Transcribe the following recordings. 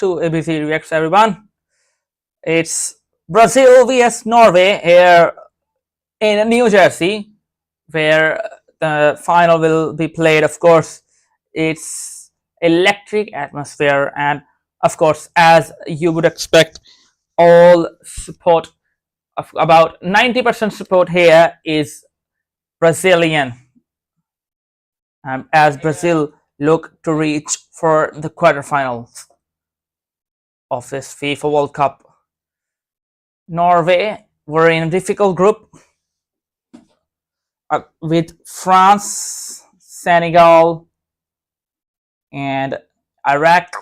to ABC Reacts, everyone. It's Brazil vs Norway here in New Jersey, where the final will be played. Of course, it's electric atmosphere, and of course, as you would expect, all support of about 90% support here is Brazilian, as Brazil look to reach for the quarterfinals of this FIFA World Cup. Norway were in a difficult group with France, Senegal, and Iraq,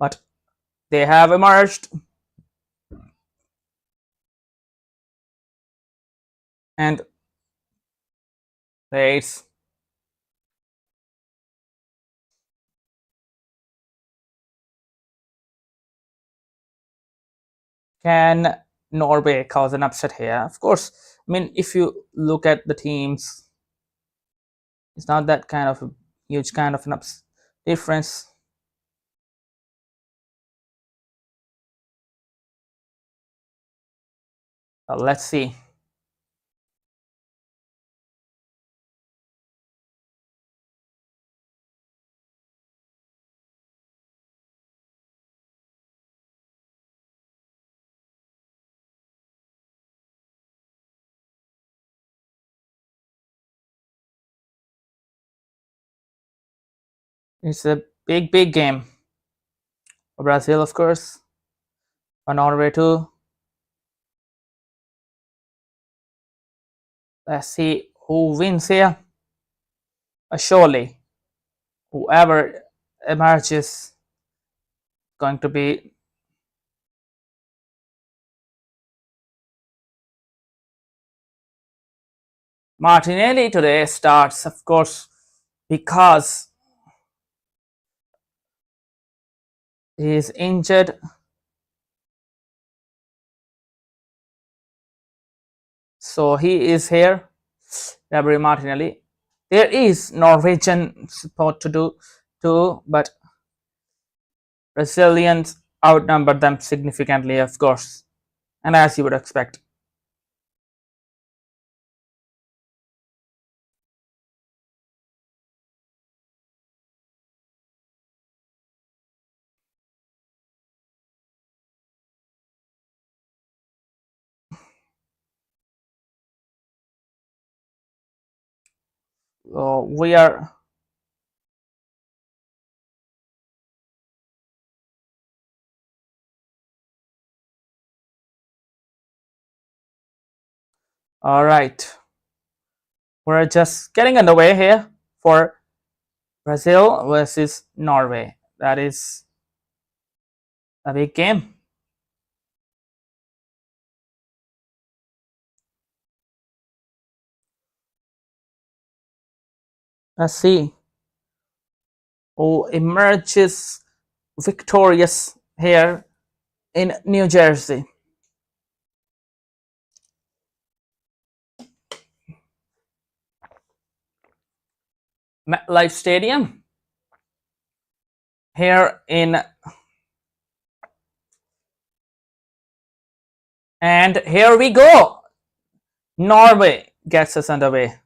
but they have emerged, and there's can Norway cause an upset here? Of course, I mean, if you look at the teams, it's not that kind of a huge kind of an difference. Let's see. It's a big game for Brazil, of course, for Norway too. Let's see who wins here. Surely, whoever emerges going to be Martinelli today starts, of course, because he is injured. So he is here, Gabriel Martinelli. There is Norwegian support to do too, but Brazilians outnumber them significantly, of course, and as you would expect. We are all right. We're just getting underway here for Brazil versus Norway. That is a big game. Let's see who emerges victorious here in New Jersey. MetLife Stadium here in, and here we go. Norway gets us underway.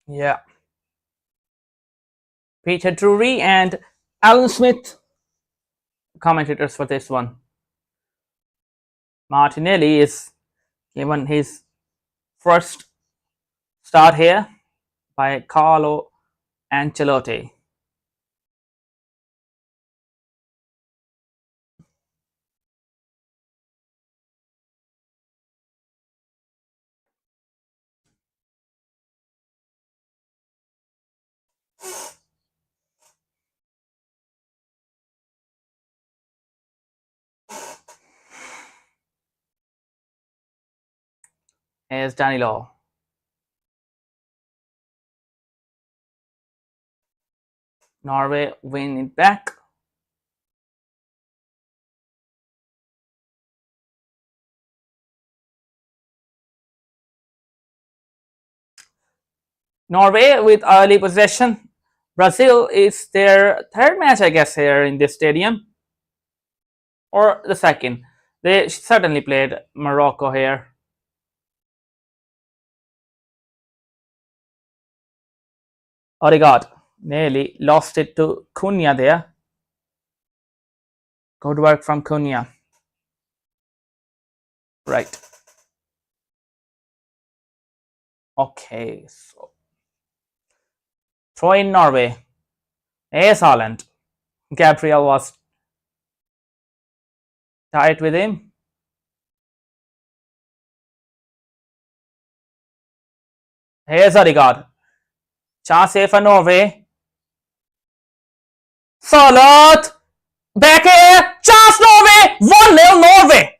Yeah. Peter Drury and Alan Smith, commentators for this one. Martinelli is given his first start here by Carlo Ancelotti. Here's Danilo. Norway win it back. Norway with early possession. Brazil is their third match, I guess, here in this stadium. Or the second. They certainly played Morocco here. Odegaard nearly lost it to Cunha there. Good work from Cunha. Right. Okay, so throw in Norway. Here's Haaland. Gabriel was tight with him. Here's Odegaard. Chance here for Norway. Salat! Back here! Chance Norway! 1-0 Norway!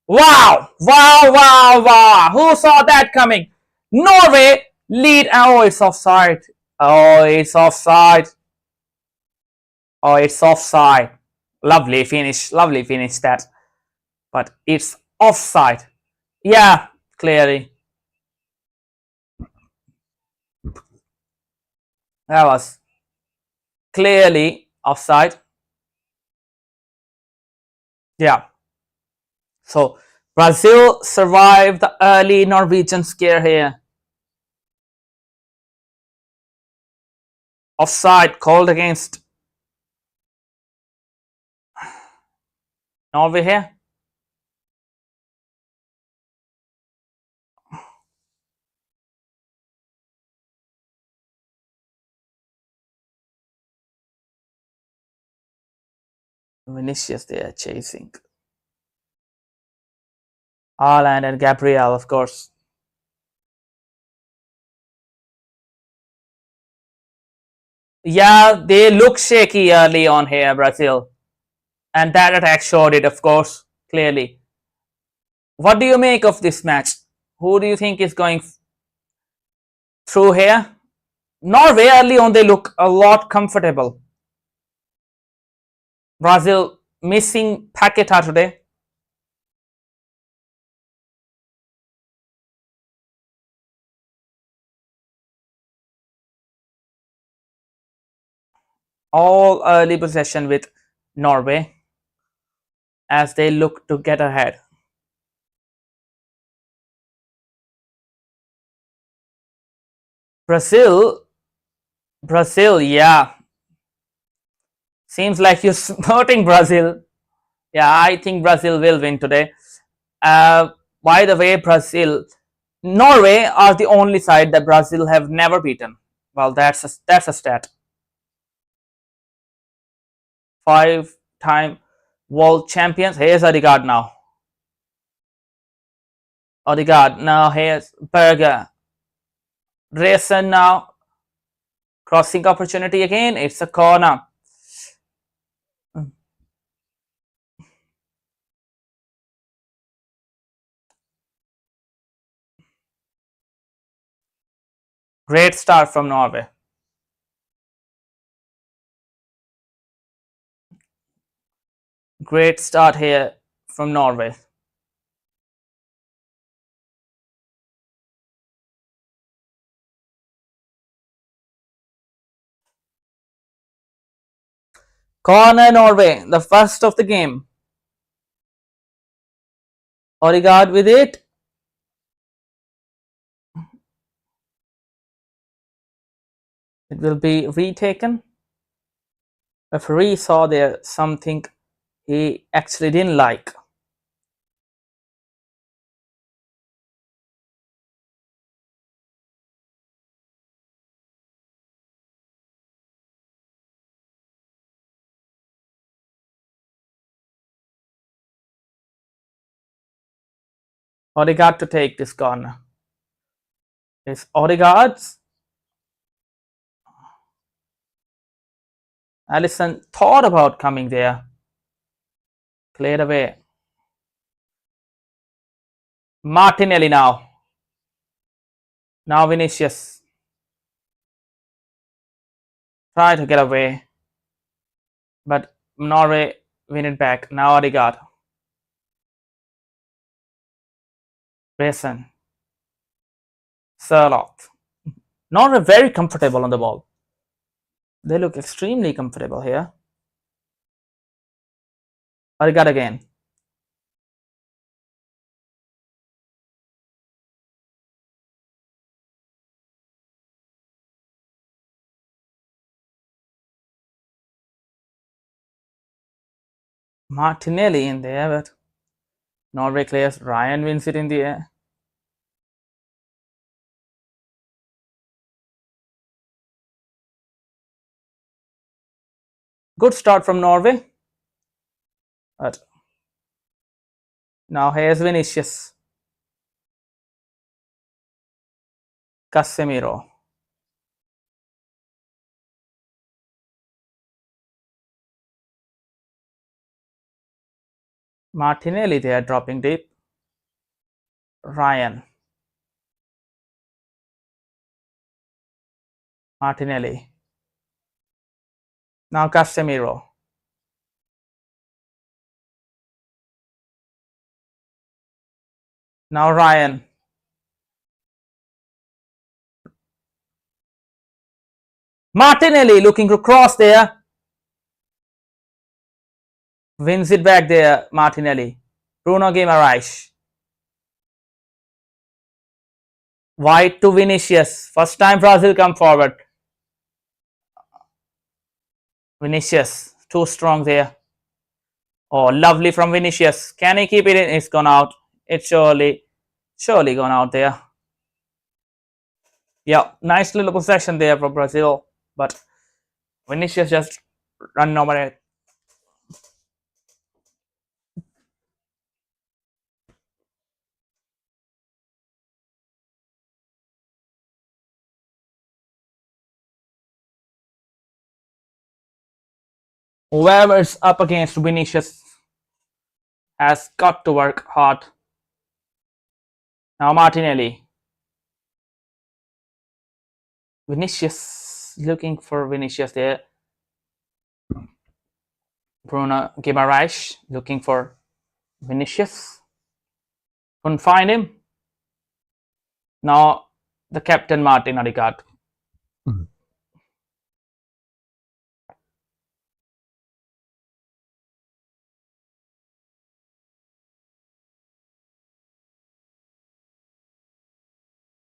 Wow! Wow, wow, wow! Who saw that coming? Norway lead. Oh, it's offside. Oh, it's offside. Oh, it's offside. Lovely finish that. But it's offside. Yeah, clearly. That was clearly offside. Yeah. So Brazil survived the early Norwegian scare here. Offside called against Norway here. Vinícius there chasing. Haaland and Gabriel, of course. Yeah, they look shaky early on here, Brazil. And that attack showed it, of course, clearly. What do you make of this match? Who do you think is going through here? Norway early on, they look a lot comfortable. Brazil missing Paqueta today. All early possession with Norway as they look to get ahead. Brazil, yeah. Seems like you're supporting Brazil. Yeah, I think Brazil will win today. By the way, Norway are the only side that Brazil have never beaten. Well, that's a stat. 5-time world champions. Here's Odegaard now. Odegaard now. Here's Berger. Rayson now. Crossing opportunity again. It's a corner. Great start from Norway. Great start here from Norway. Corner Norway, the first of the game. Odegaard with it. It will be retaken. Referee saw there something he actually didn't like. Odegaard to take this corner. It's Odegaard's. Alisson thought about coming there. Cleared away. Martinelli now. Now Vinícius. Try to get away. But Norway win it back. Now Odegaard. Besson. Sherlock. Norway very comfortable on the ball. They look extremely comfortable here. Odegaard again. Martinelli in there, but Norway clears. Ryan wins it in the air. Good start from Norway. But now here's Vinícius. Casemiro. Martinelli there dropping deep. Ryan. Martinelli. Now Casemiro. Now Ryan. Martinelli looking to cross there. Wins it back there, Martinelli. Bruno Guimaraes. Wide to Vinícius. First time Brazil come forward. Vinícius. Too strong there. Oh, lovely from Vinícius. Can he keep it in? It's gone out. It's surely gone out there. Yeah, nice little possession there for Brazil. But Vinícius just run over it. Whoever's up against Vinícius has got to work hard. Now Martinelli. Vinícius, looking for Vinícius there. Bruno Guimaraes looking for Vinícius. Couldn't find him. Now the captain Martin Odegaard.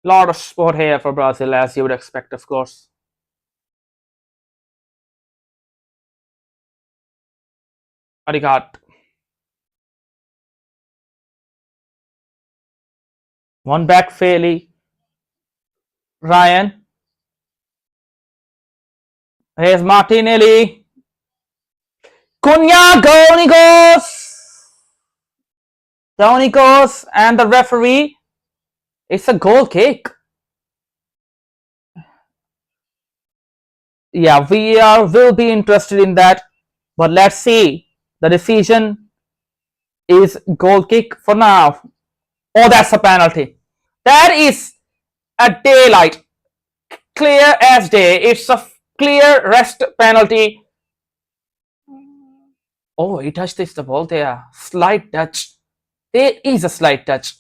Lot of sport here for Brazil, as you would expect, of course. Odegaard. One back fairly. Ryan. Here's Martinelli. Cunha, down he goes. Down he goes, and the referee. It's a goal kick. Yeah, VR will be interested in that. But let's see. The decision is goal kick for now. Oh, that's a penalty. That is a daylight. Clear as day. It's a clear rest penalty. Oh, he touched the ball there. Slight touch. There is a slight touch.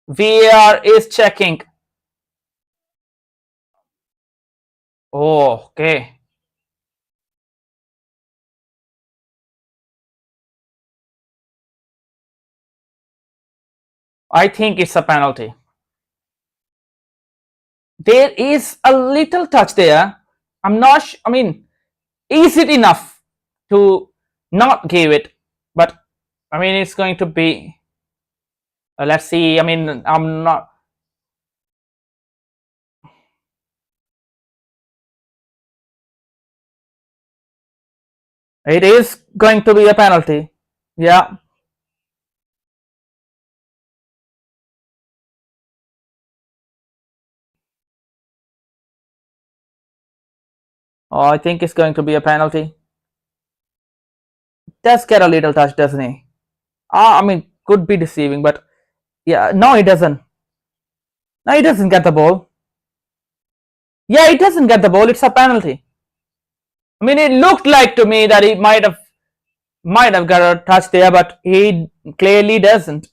VR is checking. Oh, okay. I think it's a penalty. There is a little touch there. I'm not sure. I mean, is it enough to not give it? But I mean, it's going to be. Let's see. I mean, I'm not. It is going to be a penalty. Yeah. Oh, I think it's going to be a penalty. Does get a little touch, doesn't he? I mean, could be deceiving, but yeah, no, it doesn't. No, he doesn't get the ball. Yeah, he doesn't get the ball. It's a penalty. I mean, it looked like to me that he might have got a touch there, but he clearly doesn't.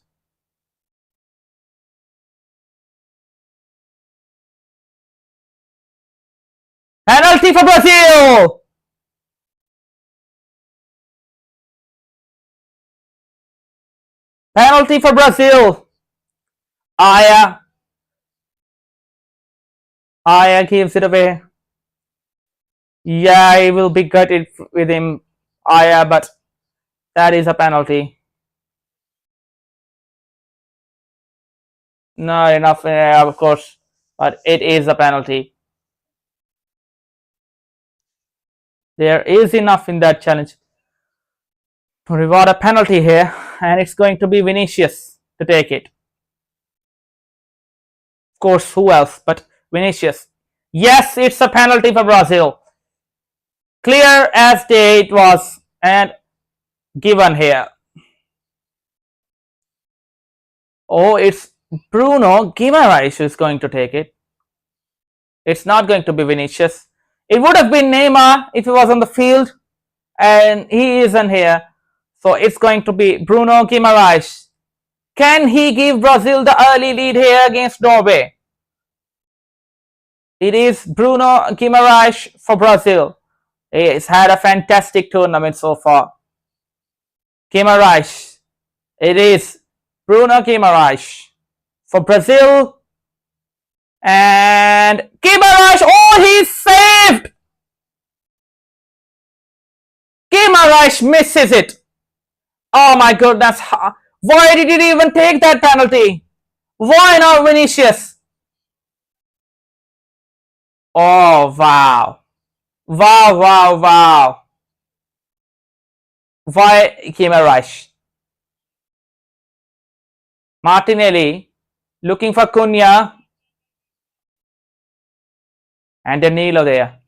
Penalty for Brazil! Penalty for Brazil! Aya gives it away. Yeah, I will be gutted with him, Aya, but that is a penalty. No, enough, of course, but it is a penalty. There is enough in that challenge to reward a penalty here, and it's going to be Vinícius to take it. Of course, who else but Vinícius? Yes, it's a penalty for Brazil. Clear as day it was, and given here. Oh, it's Bruno Guimaraes who is going to take it. It's not going to be Vinícius. It would have been Neymar if he was on the field, and he isn't here. So it's going to be Bruno Guimaraes. Can he give Brazil the early lead here against Norway? It is Bruno Guimaraes for Brazil. He has had a fantastic tournament so far. Guimaraes. It is Bruno Guimaraes for Brazil. And Guimaraes, oh, he's saved! Guimaraes misses it. Oh my goodness. Why did he even take that penalty? Why not Vinícius? Oh, wow. Wow, wow, wow. Why Guimaraes? Martinelli looking for Cunha. And Danilo there.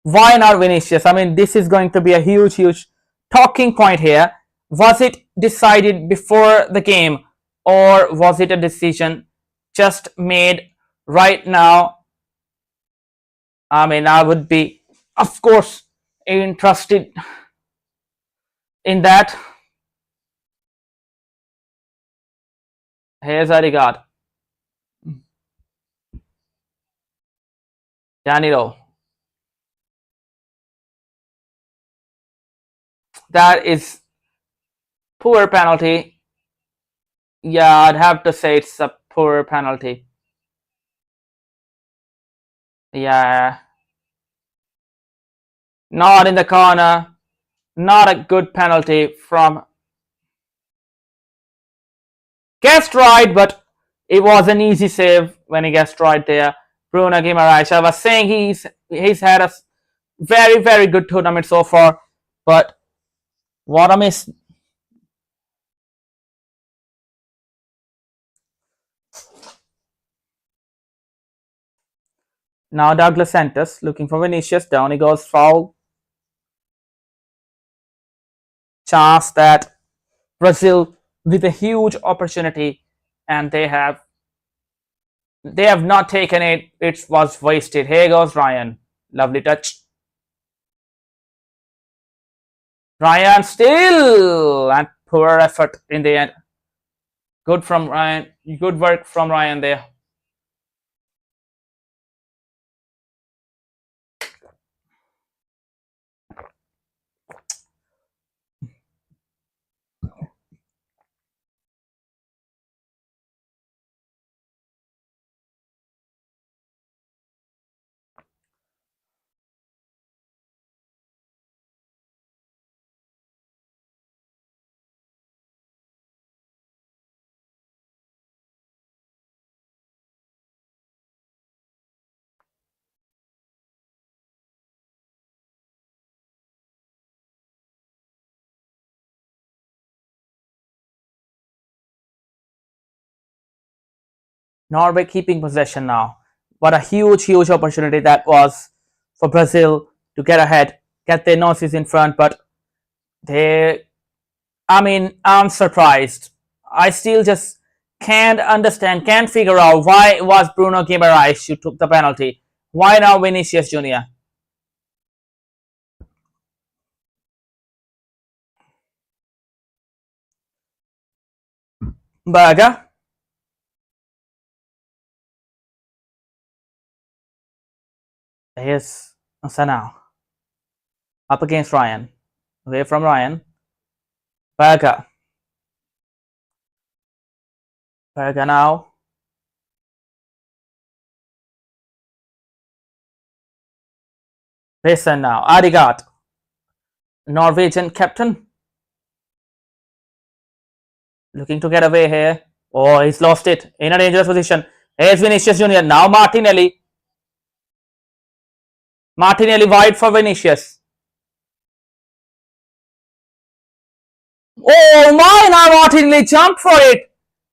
Why not Vinícius? I mean, this is going to be a huge talking point here. Was it decided before the game, or was it a decision just made right now? I mean, I would be, of course, interested in that. Here's Odegaard. Danilo. That is poor penalty. Yeah, I'd have to say it's a poor penalty. Yeah. Not in the corner. Not a good penalty from... Guessed right, but it was an easy save when he guessed right there. Bruno Guimaraes. I was saying he's had a very good tournament so far, but what a miss. Now Douglas Santos looking for Vinícius. Down he goes, foul. Chance that Brazil with a huge opportunity, and they have not taken it. It was wasted. Here goes Ryan. Lovely touch. Ryan still, and poor effort in the end. Good from Ryan. Good work from Ryan there. Norway keeping possession now. What a huge opportunity that was for Brazil to get ahead, get their noses in front, but They, I mean, I'm surprised. I still just can't understand, can't figure out why it was Bruno Guimaraes who took the penalty. Why now Vinícius Júnior? Berger. Here's Sanao. Up against Ryan. Away from Ryan. Berger. Berger now. Listen now. Adigat. Norwegian captain. Looking to get away here. Oh, he's lost it. In a dangerous position. Here's Vinícius Júnior. Now Martinelli. Martinelli wide for Vinícius. Oh my, now Martinelli jumped for it.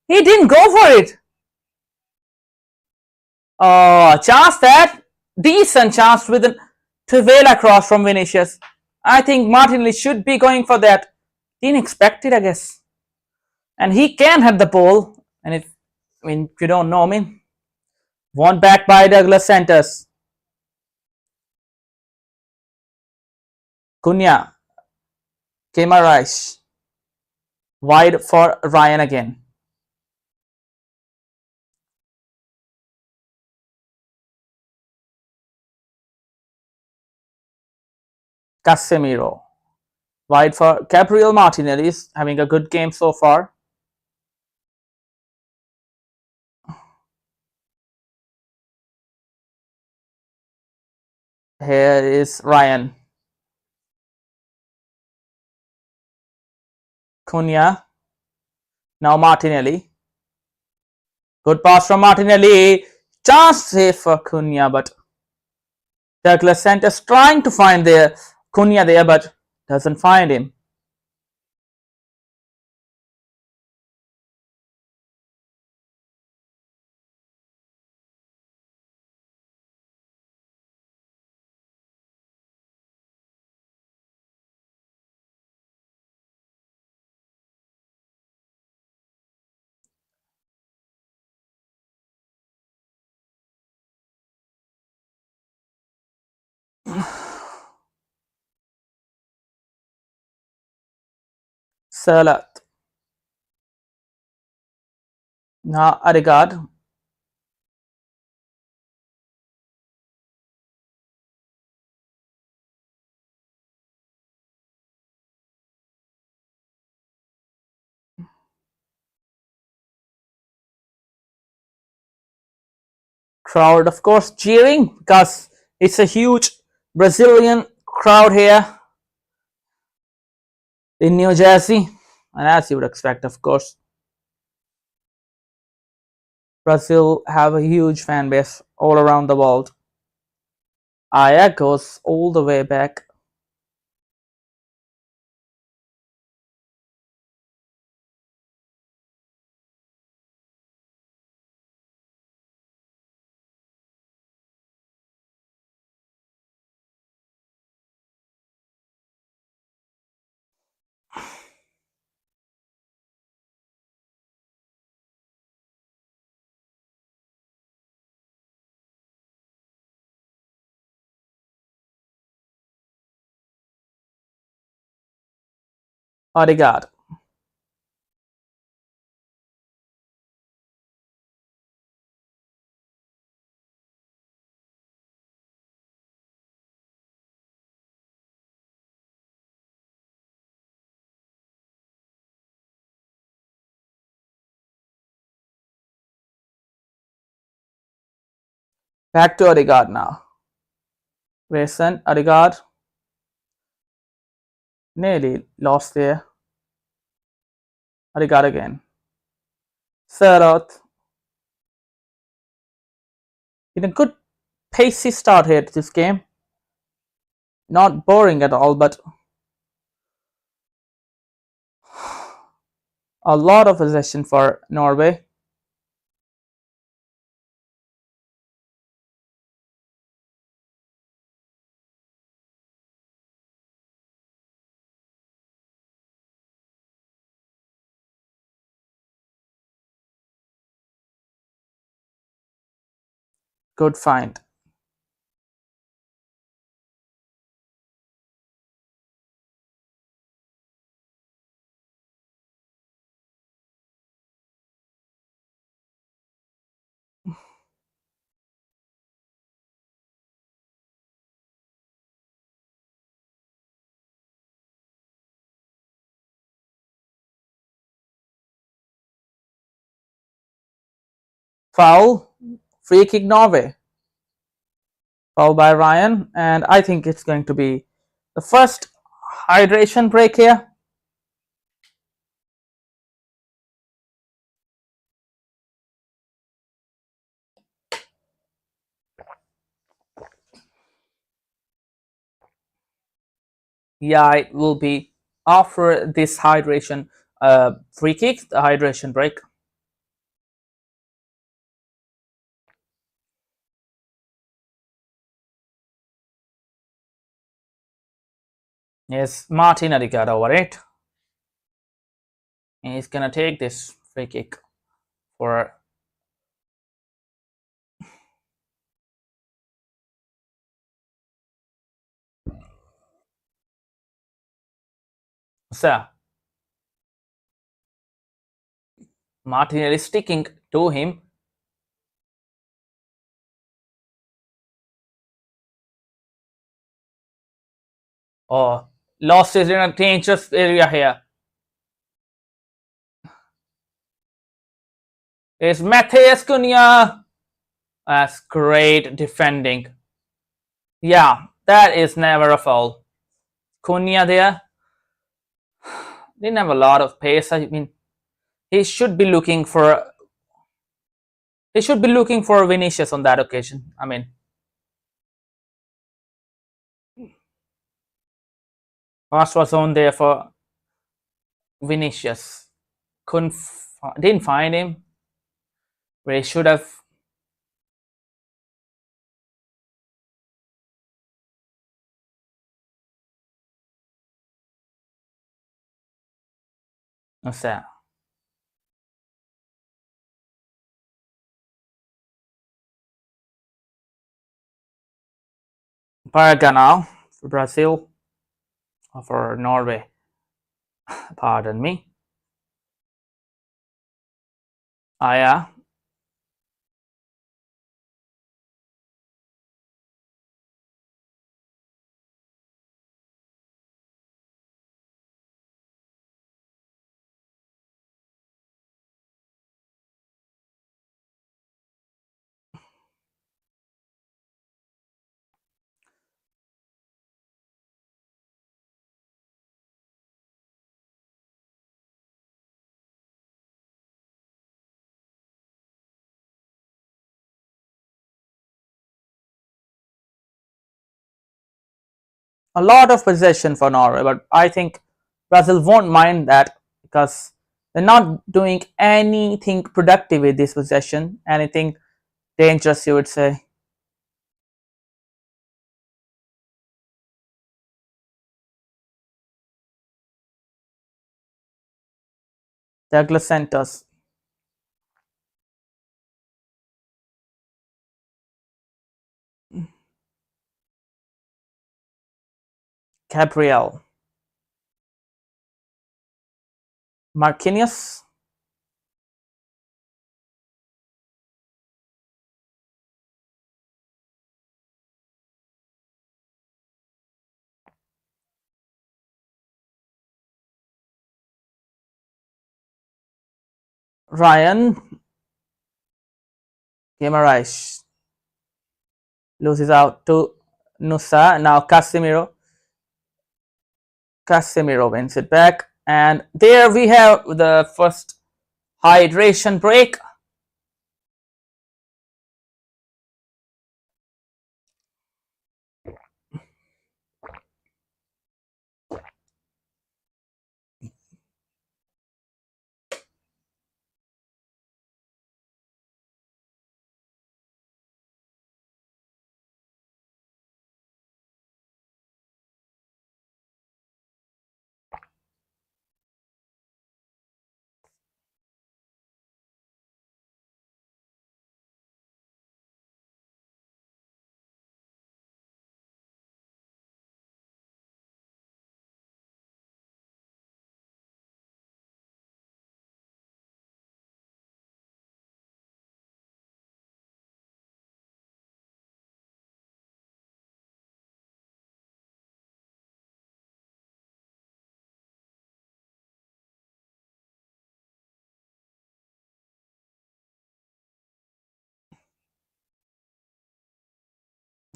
He didn't go for it. Oh, chance that. Decent chance with an Trivela cross from Vinícius. I think Martinelli should be going for that. Didn't expect it, I guess. And he can have the ball. And if, I mean, if you don't know me, won back by Douglas Santos. Cunha. Guimaraes. Wide for Ryan again. Casemiro. Wide for Gabriel Martinelli. Is having a good game so far. Here is Ryan. Cunha. Now Martinelli. Good pass from Martinelli. Chance save for Cunha, but Douglas Santos trying to find the Cunha there, but doesn't find him. Salat. Now Odegaard. Crowd, of course, cheering because it's a huge Brazilian crowd here in New Jersey. And as you would expect, of course, Brazil have a huge fan base all around the world. Aya goes all the way back. Odegaard. Back to Odegaard now. Grayson, Odegaard. Nearly lost there. Odegaard again. Sarat. In a good pacey start here to this game. Not boring at all, but a lot of possession for Norway. Good find. Foul. Free kick Norway. Foul by Ryan, and I think it's going to be the first hydration break here. Yeah, it will be after this hydration free kick, the hydration break. Yes, Martin got over it. And he's gonna take this free kick for so Martinelli sticking to him. Oh, lost is in a dangerous area here. It's Matthias Cunha. That's great defending. Yeah, that is never a foul. Cunha there didn't have a lot of pace. I mean, he should be looking for Vinícius on that occasion. I mean, pass was on there for Vinícius. Didn't find him where he should have. What's that? Paraga now for Brazil or for Norway. Pardon me. Ah, yeah. A lot of possession for Norway, but I think Brazil won't mind that because they're not doing anything productive with this possession, anything dangerous, you would say. Douglas Santos, Gabriel, Marquinhos, Ryan, Guimaraes loses out to Nusa. Now Casemiro wins it back. And there we have the first hydration break.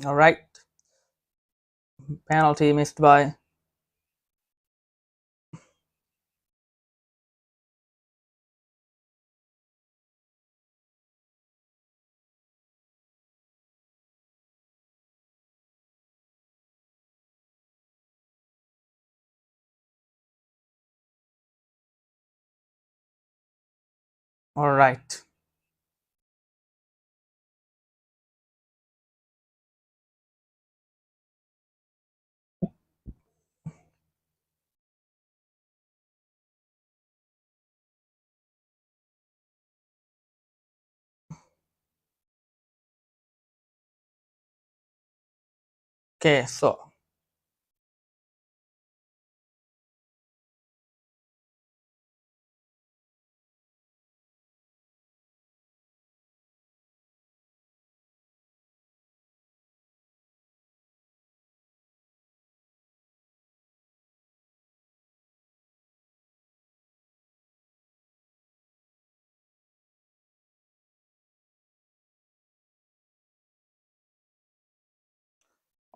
All right. Penalty missed by. All right. Okay, so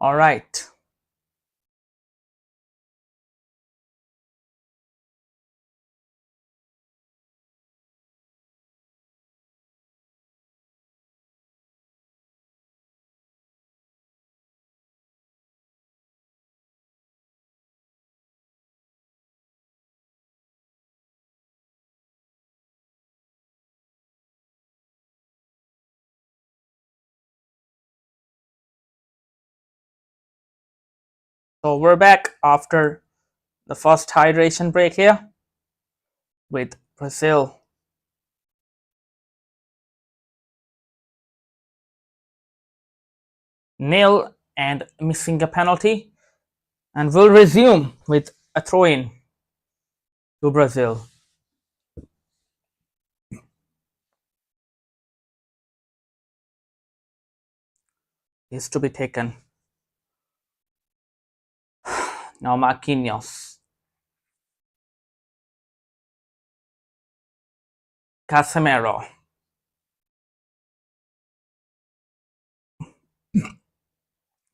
all right. So we're back after the first hydration break here with Brazil nil and missing a penalty, and we'll resume with a throw-in to Brazil. Is to be taken. Now Marquinhos. Casemiro.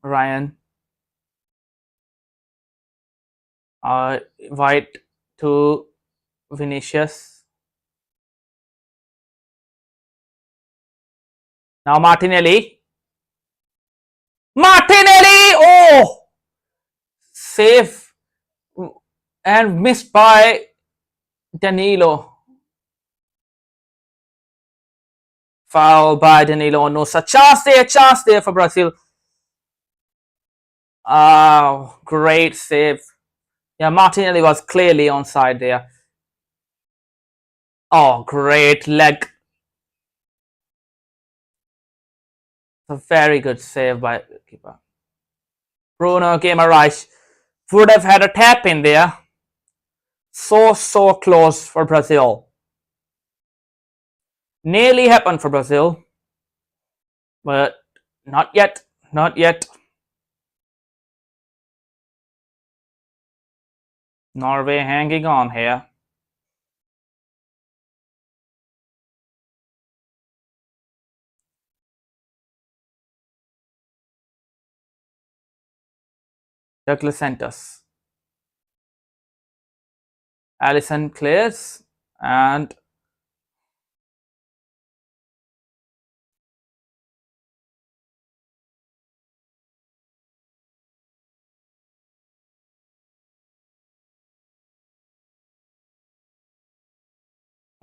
Ryan. White to Vinícius. Now Martinelli. Martinelli! Oh! Save and missed by Danilo. Foul by Danilo. No such chance there for Brazil. Oh, great save. Yeah, Martinelli was clearly onside there. Oh, great leg. A very good save by the keeper. Bruno Guimaraes would have had a tap in there. So close for Brazil. Nearly happened for Brazil, but not yet. Not yet. Norway hanging on here. Douglas Santos. Allison clears and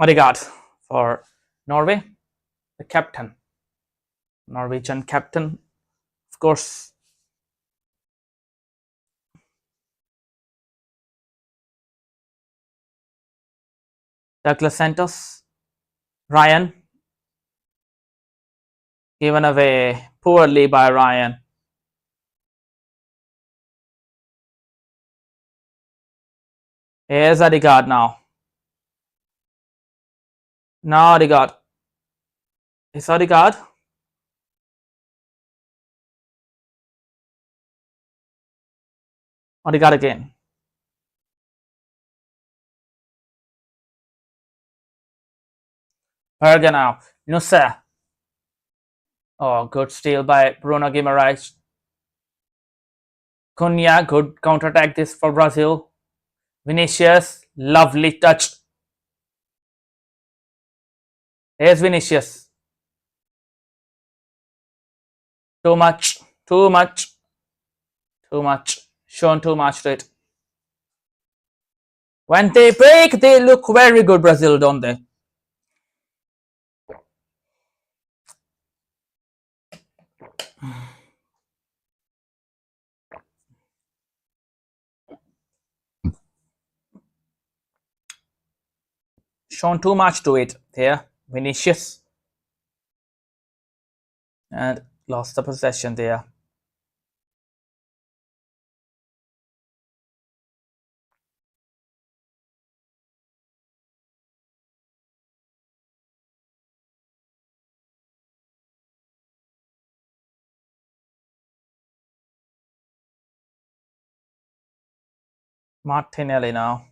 Odegaard for Norway, the captain, Norwegian captain, of course. Douglas Santos, Ryan, given away poorly by Ryan. Here's Odegaard now. Now Odegaard. Is Odegaard? Odegaard again. Berger now. Nusa. Oh, good steal by Bruno Guimaraes. Cunha, good counter-attack this for Brazil. Vinícius, lovely touch. Here's Vinícius. Too much, too much, too much. Shown too much to it. When they break, they look very good, Brazil, don't they? Shown too much to it there. Vinícius. And lost the possession there. Martinelli now.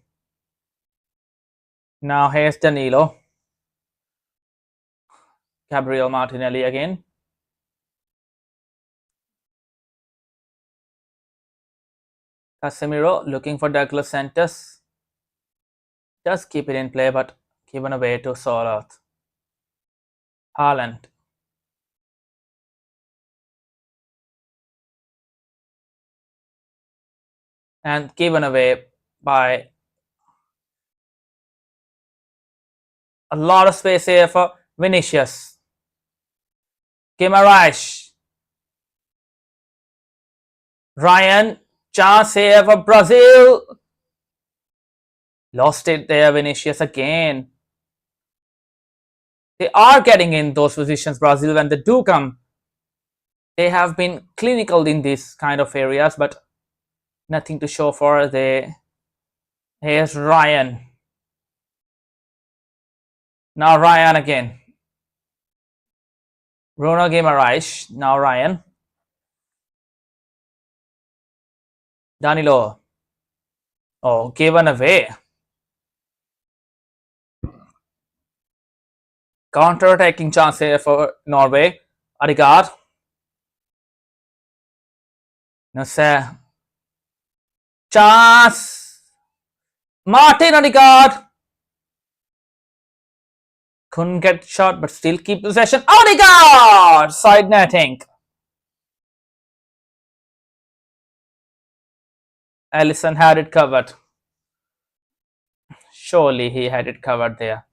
Now here's Danilo. Gabriel Martinelli again. Casemiro looking for Douglas Santos. Just keep it in play, but given away to Soloth. Haaland. And given away by a lot of space here for Vinícius. Guimaraes. Ryan. Chance here for Brazil. Lost it there, Vinícius again. They are getting in those positions, Brazil, when they do come. They have been clinical in these kind of areas, but nothing to show for the. Here's Ryan. Now Ryan again. Bruno Guimaraes. Now Ryan. Danilo. Oh, given away. Counter-attacking chance here for Norway. Odegaard. No, sir. Chance. Martin Odegaard. Couldn't get shot, but still keep possession. Odegaard! Side netting. Alisson had it covered. Surely he had it covered there.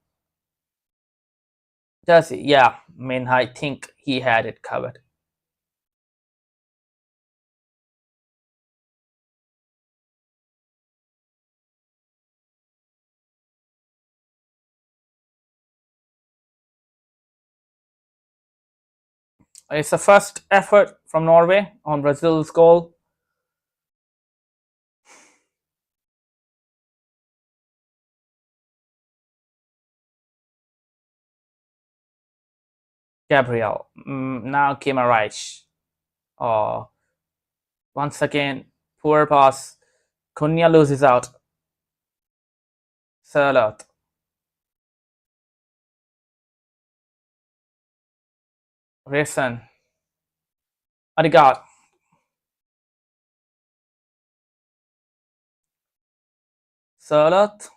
Does he? Yeah, I mean, I think he had it covered. It's the first effort from Norway on Brazil's goal. Gabriel. Now Guimaraes. Oh, once again, poor pass. Cunha loses out. Sörloth. Resen. Odegaard. Sörloth.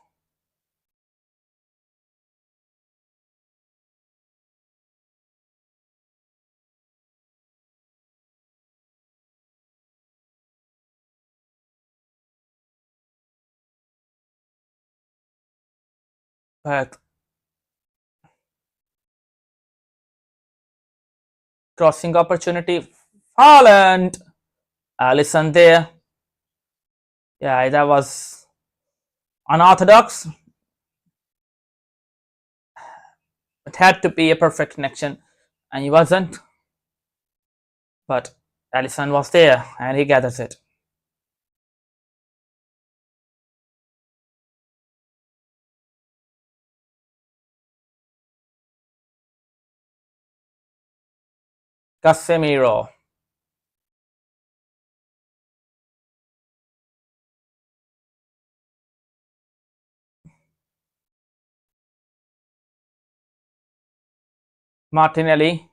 But crossing opportunity. Haaland. Alisson there. Yeah, that was unorthodox. It had to be a perfect connection, and he wasn't. But Alisson was there, and he gathers it. Casemiro. Martinelli.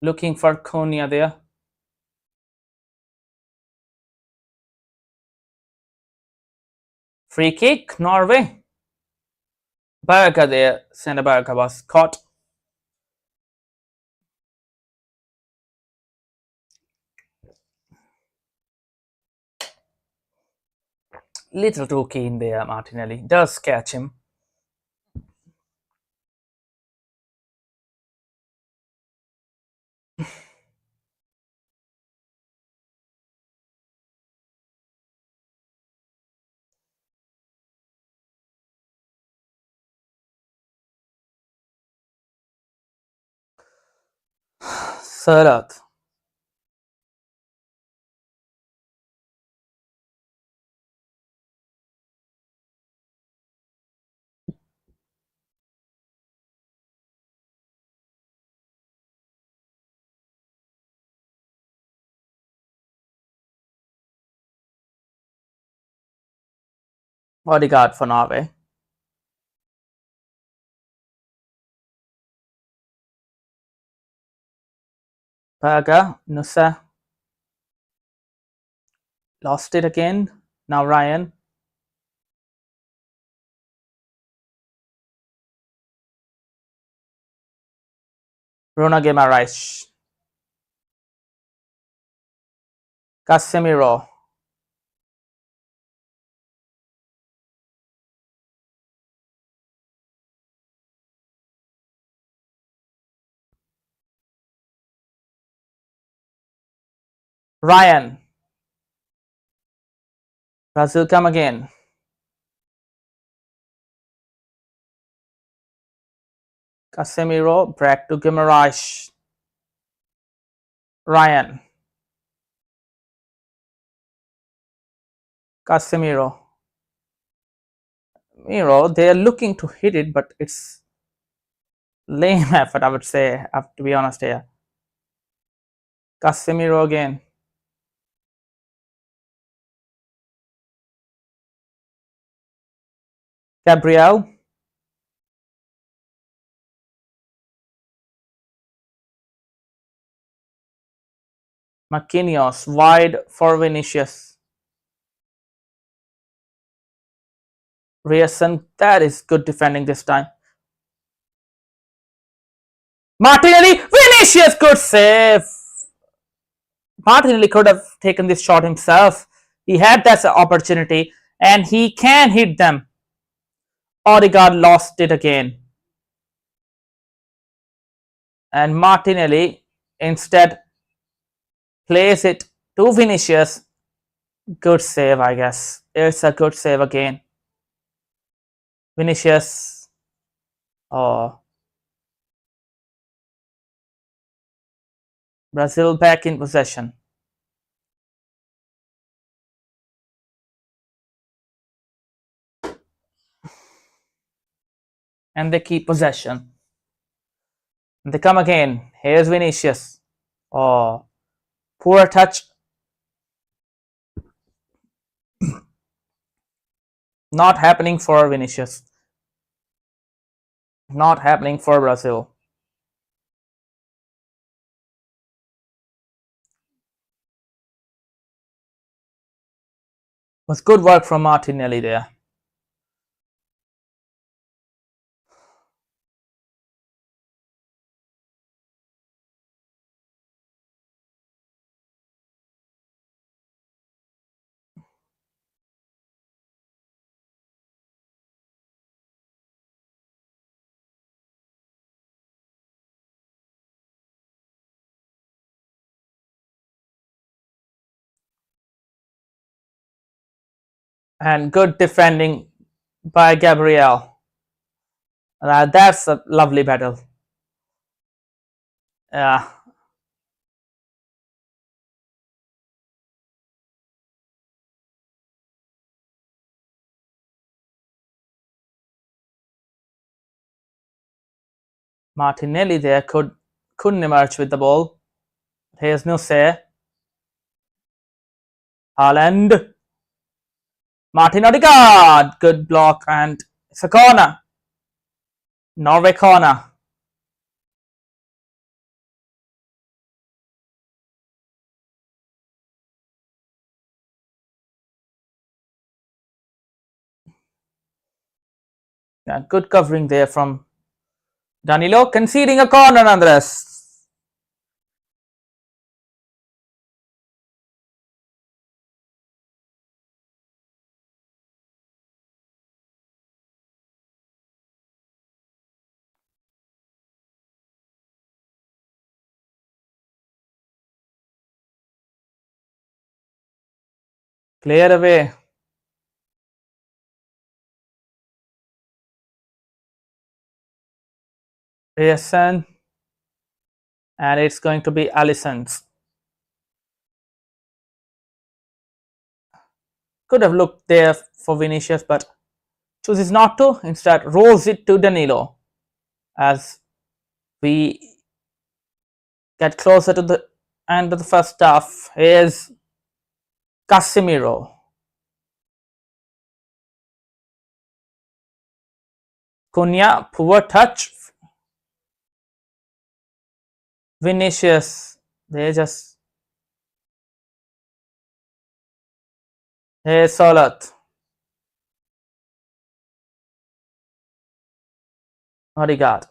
Looking for Konya there. Free kick, Norway. Berger there. Centre Berger was caught. Little too keen there, Martinelli. Does catch him. Sarat. Bodyguard for Norway. Berger, Nusa. Lost it again. Now Ryan. Bruno Guimaraes. Casemiro. Ryan. Brazil come again. Casemiro. Back to Guimaraes. Ryan. Casemiro. Miro, they are looking to hit it, but it's lame effort, I would say. I have to be honest here. Casemiro again. Gabriel. Marquinhos wide for Vinícius. Rierson, that is good defending this time. Martinelli, Vinícius, good save. Martinelli could have taken this shot himself. He had that opportunity and he can hit them. Odegaard lost it again. And Martinelli instead plays it to Vinícius. Good save, I guess. It's a good save again. Vinícius. Oh. Brazil back in possession. And they keep possession. And they come again. Here's Vinícius. Oh. Poor touch. Not happening for Vinícius. Not happening for Brazil. Was good work from Martinelli there. And good defending by Gabriel. That's a lovely battle. Yeah. Martinelli there couldn't emerge with the ball. Here's Nusa. Haaland. Martin Odegaard. Good block and it's a corner. Norway corner. Yeah, good covering there from Danilo, conceding a corner nonetheless. Cleared away. Pearson. And it's going to be Allison's. Could have looked there for Vinícius, but chooses not to. Instead, rolls it to Danilo as we get closer to the end of the first half. Here's Casemiro. Cunha, poor touch. Vinícius, they just. Here's Solat. Odegaard.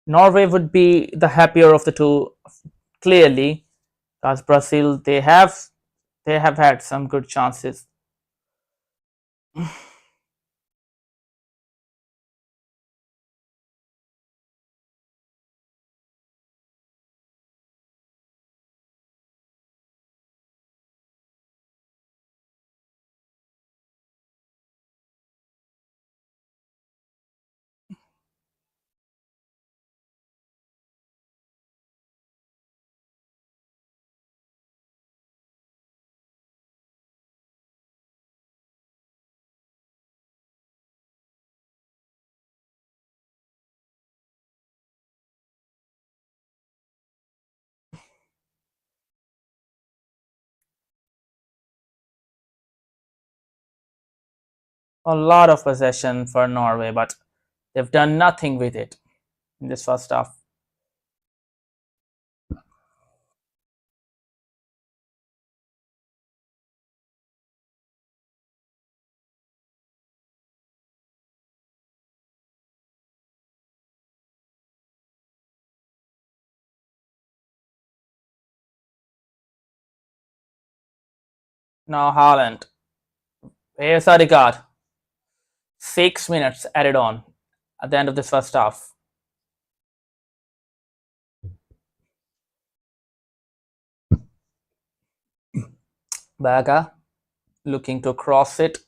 Norway would be the happier of the two, clearly, because Brazil they have had some good chances. A lot of possession for Norway, but they've done nothing with it in this first half. Now Haaland. Here's Odegaard. 6 minutes added on at the end of this first half. Baga looking to cross it.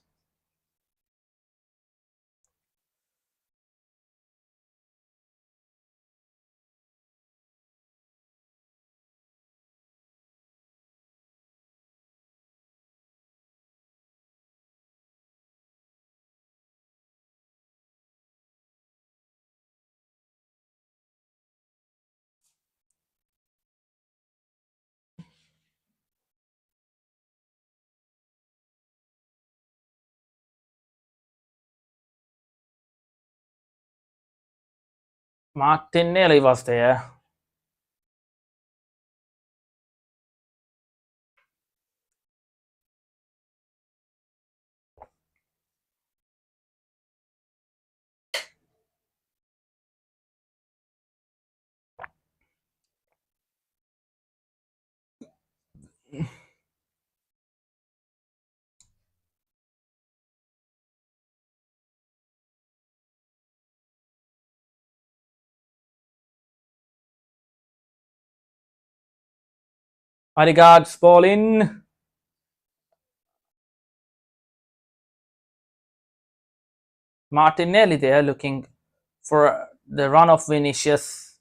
Martinelli was there. Odegaard's ball in. Martinelli there looking for the run of Vinícius.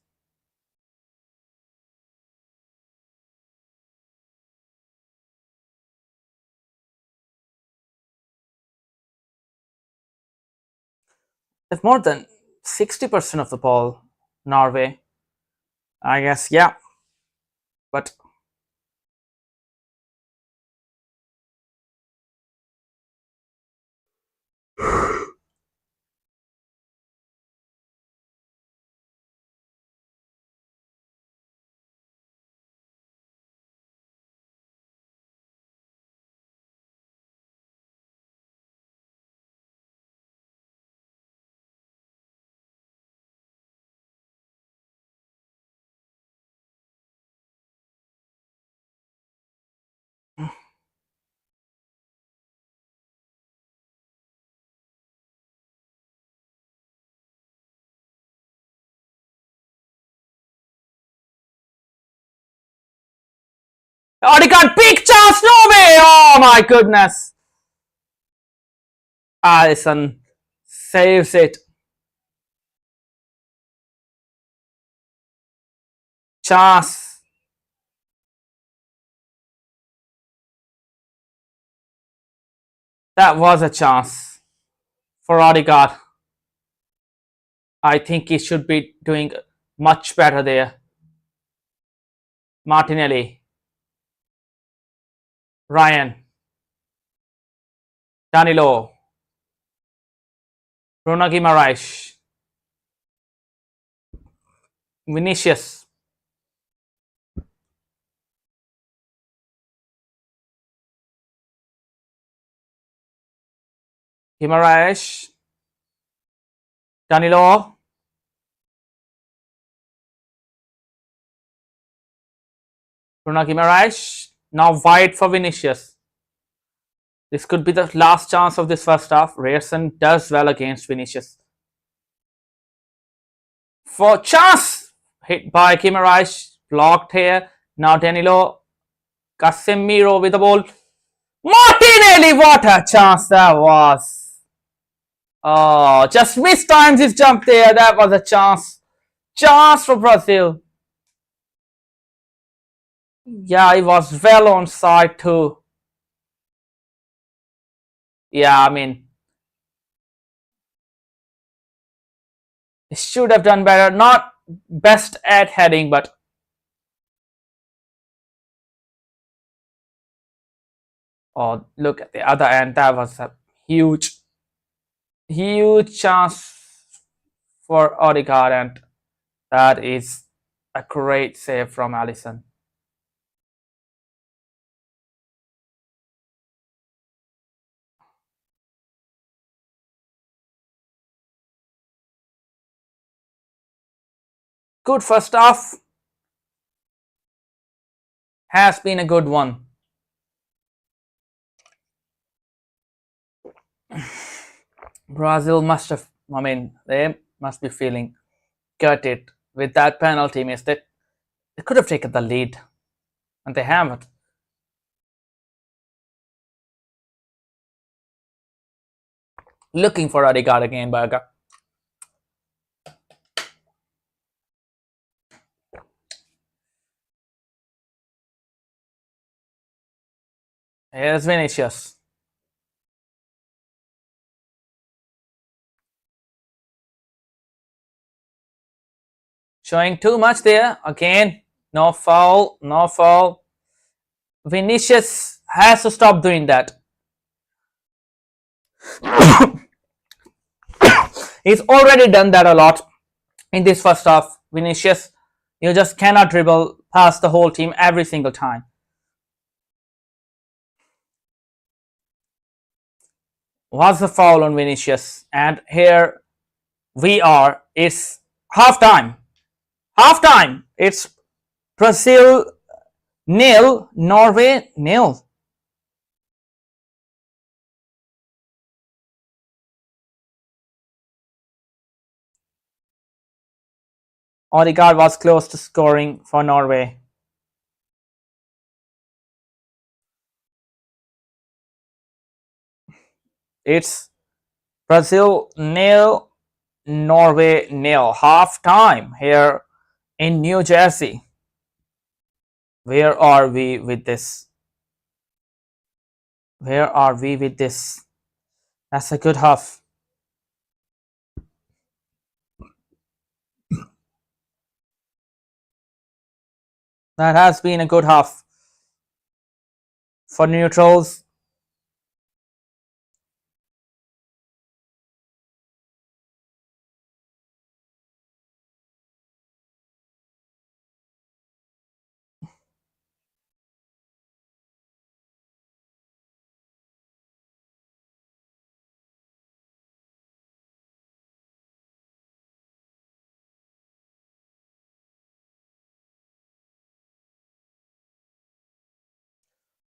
They've more than 60% of the ball, Norway. I guess, yeah. But Odegaard, big chance, Norway! Oh my goodness. Alisson saves it. Chance. That was a chance for Odegaard. I think he should be doing much better there. Martinelli. Ryan. Danilo. Bruno Guimaraes. Vinícius. Guimaraes. Danilo. Bruno Guimaraes. Now wide for Vinícius. This could be the last chance of this first half. Ryerson does well against Vinícius. For chance! Hit by Guimaraes. Blocked here. Now Danilo. Casemiro with the ball. Martinelli! What a chance that was. Oh, just mistimed his jump there. That was a chance. Chance for Brazil. Yeah, he was well on side too. Yeah, I mean, he should have done better. Not best at heading, but oh, look at the other end. That was a huge chance for Odegaard, and that is a great save from Alisson. Good first half. Has been a good one. Brazil must have, I mean, they must be feeling gutted with that penalty miss. They could have taken the lead, and they haven't. Looking for Odegaard again, Berger. Here's Vinícius. Showing too much there. Again, no foul, no foul. Vinícius has to stop doing that. He's already done that a lot in this first half. Vinícius, you just cannot dribble past the whole team every single time. Was the foul on Vinícius, and here we are. It's halftime. Halftime. It's Brazil 0, Norway 0. Odegaard was close to scoring for Norway. It's Brazil 0, Norway 0. Half time here in New Jersey. Where are we with this? Where are we with this? That's a good half. That has been a good half for neutrals.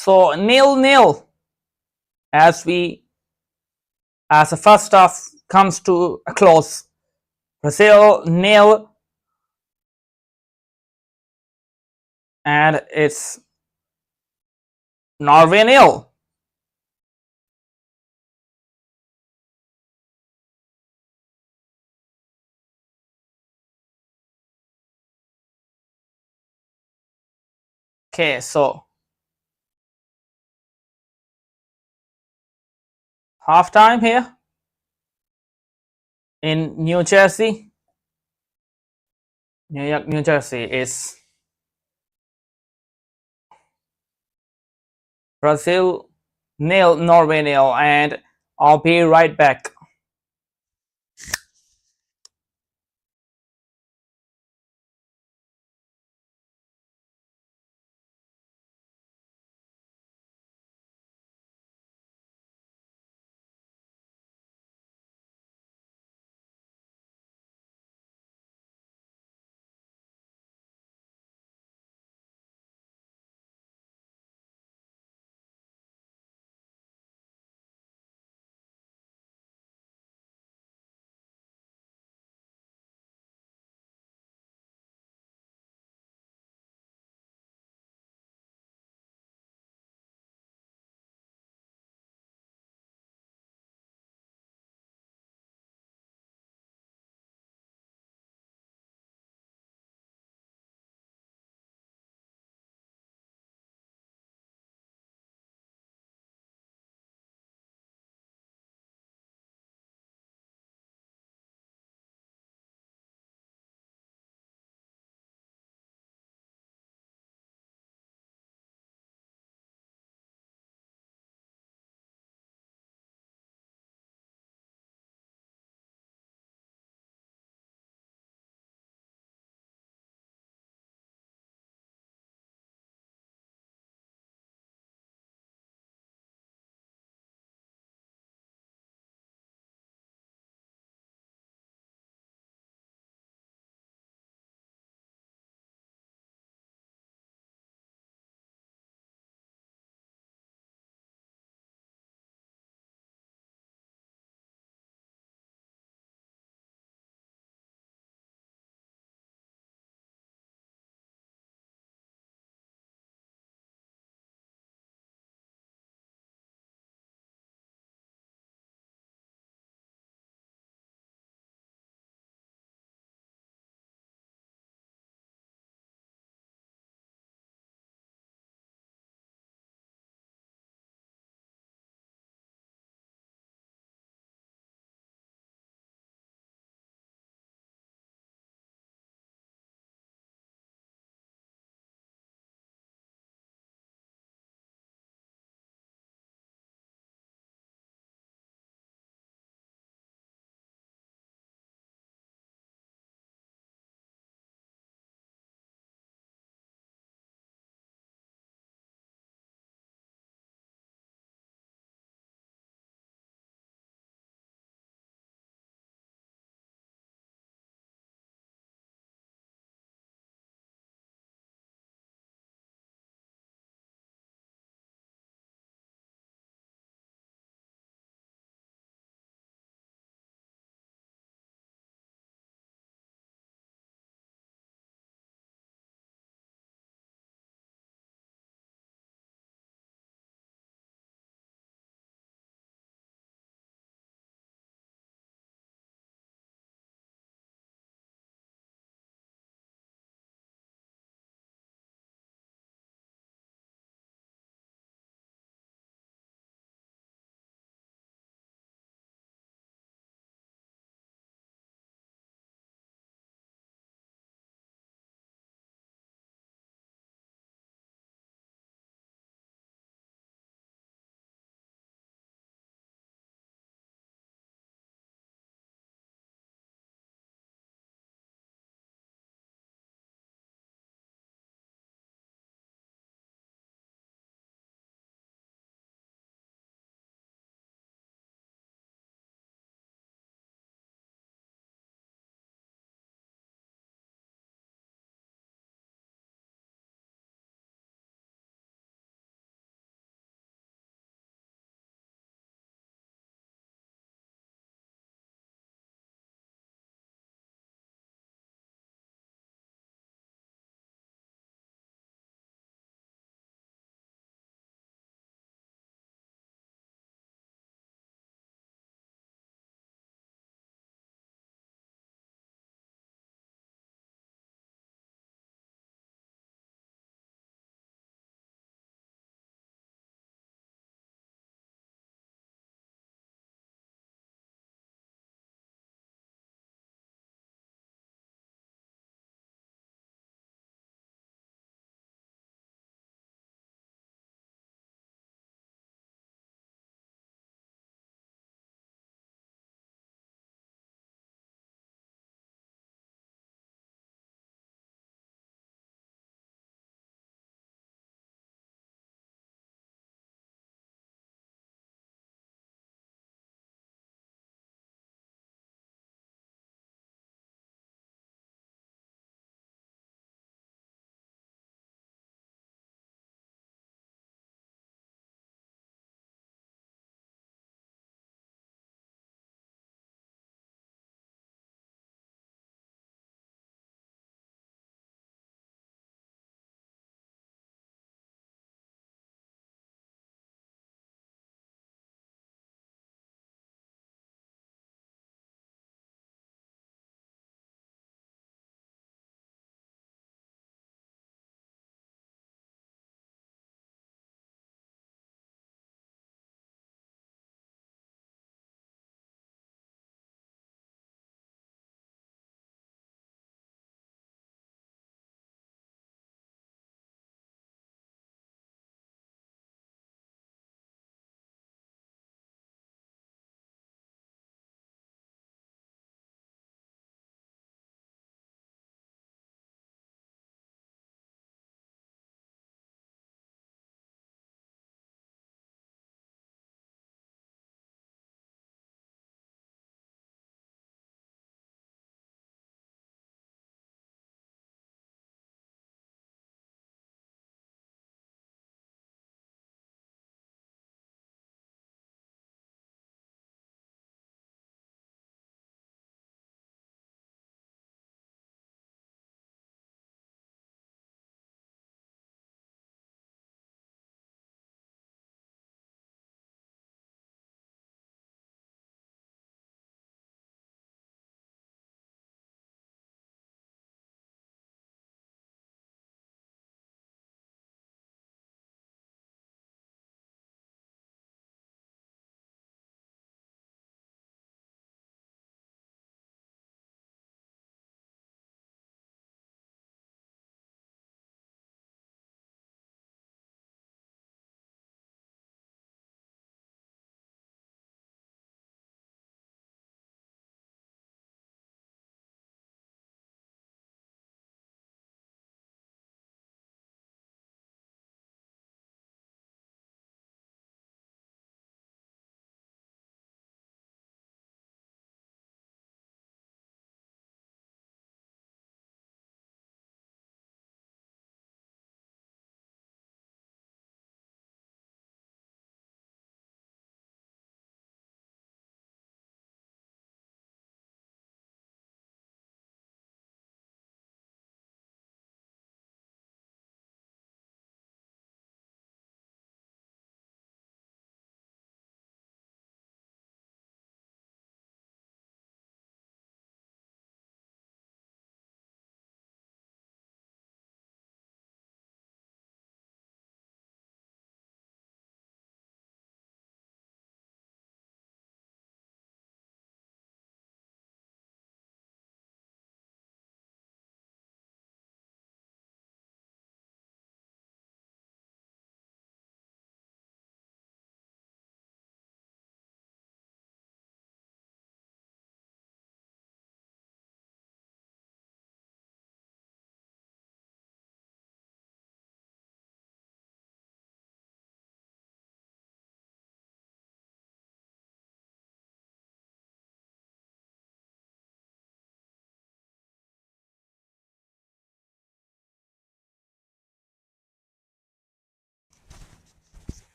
So 0-0 as the first half comes to a close. Brazil 0, and it's Norway nil. Okay, so halftime here in New Jersey. New York, New Jersey is Brazil nil, Norway nil, and I'll be right back.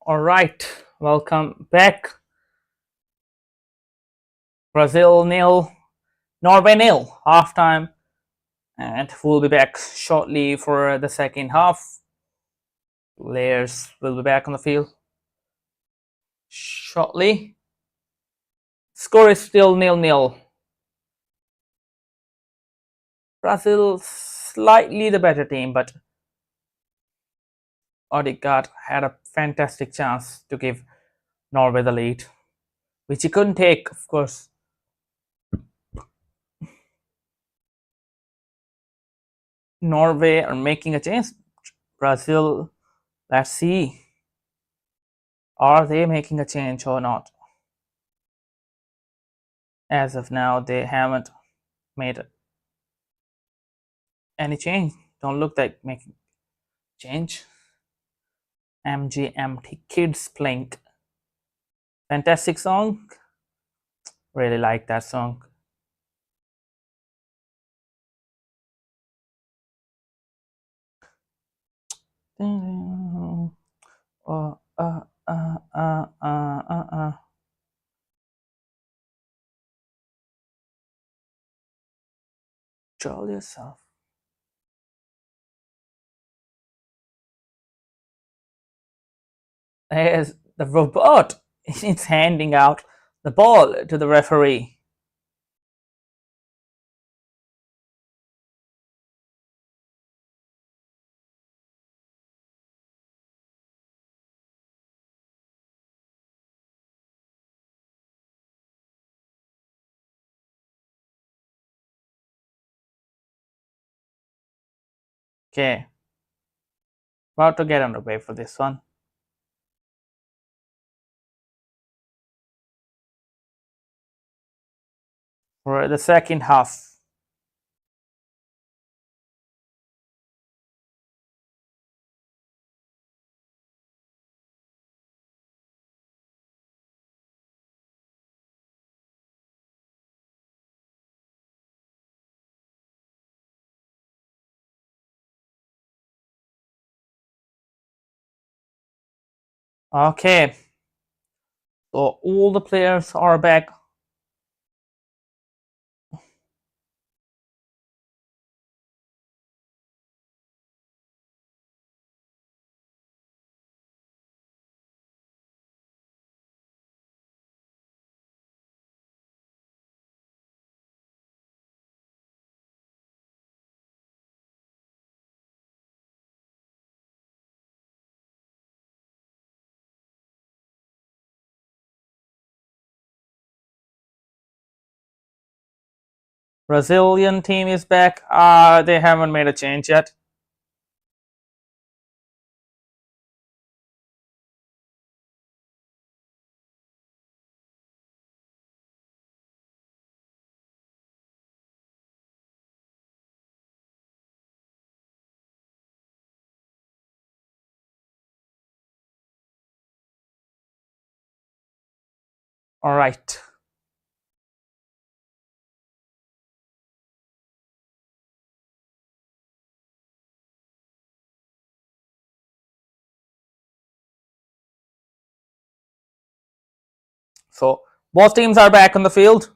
All right, welcome back. Brazil nil, Norway nil, halftime, and we'll be back shortly for the second half. Players will be back on the field shortly. Score is still 0-0. Brazil slightly the better team, but Odegaard had a fantastic chance to give Norway the lead, which he couldn't take, of course. Norway are making a change. Brazil, let's see. Are they making a change or not? As of now, they haven't made any change. Don't look like making change. MGMT Kids playing. Fantastic song. Really like that song. Control yourself. There's the robot. It's handing out the ball to the referee. Okay. About to get underway for this one. For the second half. Okay. So all the players are back. Brazilian team is back. They haven't made a change yet. All right. So both teams are back on the field.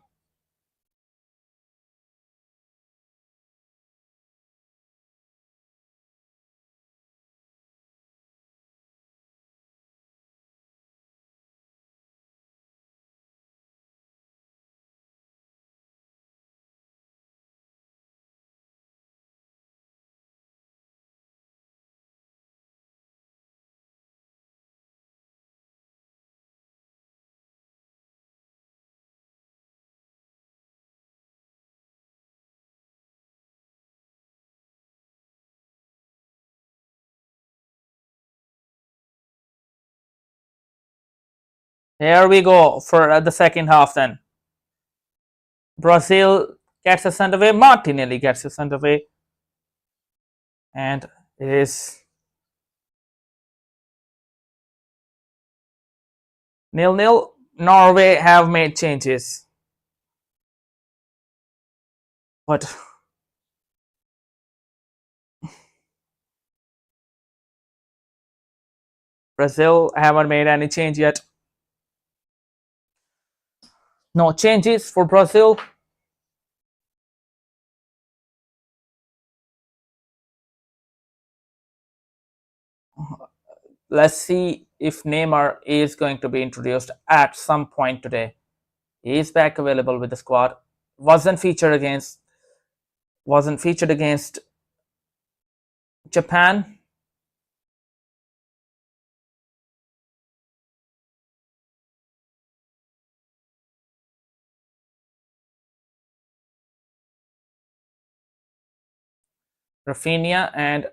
Here we go for the second half then. Brazil gets a sent away. Martinelli gets a sent away. And it is 0-0. Norway have made changes. But Brazil haven't made any change yet. No changes for Brazil. Let's see if Neymar is going to be introduced at some point today. He is back available with the squad. Wasn't featured against Japan. Rafinha and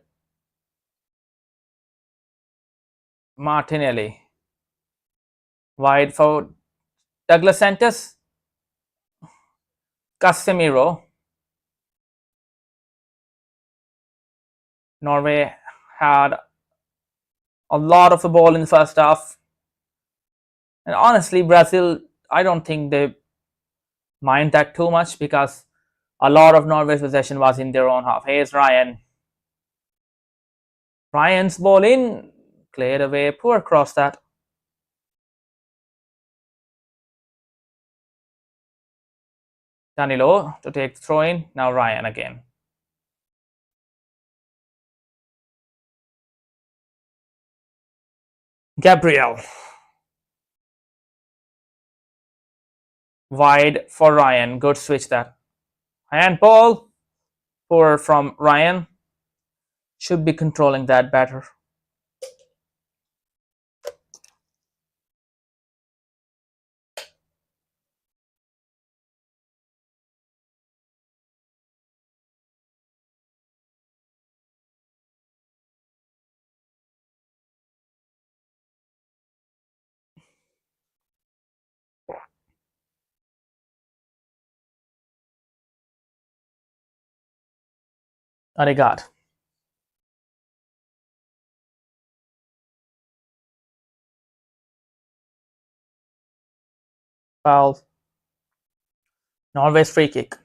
Martinelli. Wide for Douglas Santos. Casemiro. Norway had a lot of the ball in the first half. And honestly, Brazil, I don't think they mind that too much because a lot of Norway's possession was in their own half. Here's Ryan. Ryan's ball in. Cleared away. Poor cross that. Danilo to take the throw in. Now Ryan again. Gabriel. Wide for Ryan. Good switch that. Handball. Poor from Ryan. Should be controlling that better. Odegaard. Foul. Norway's free kick.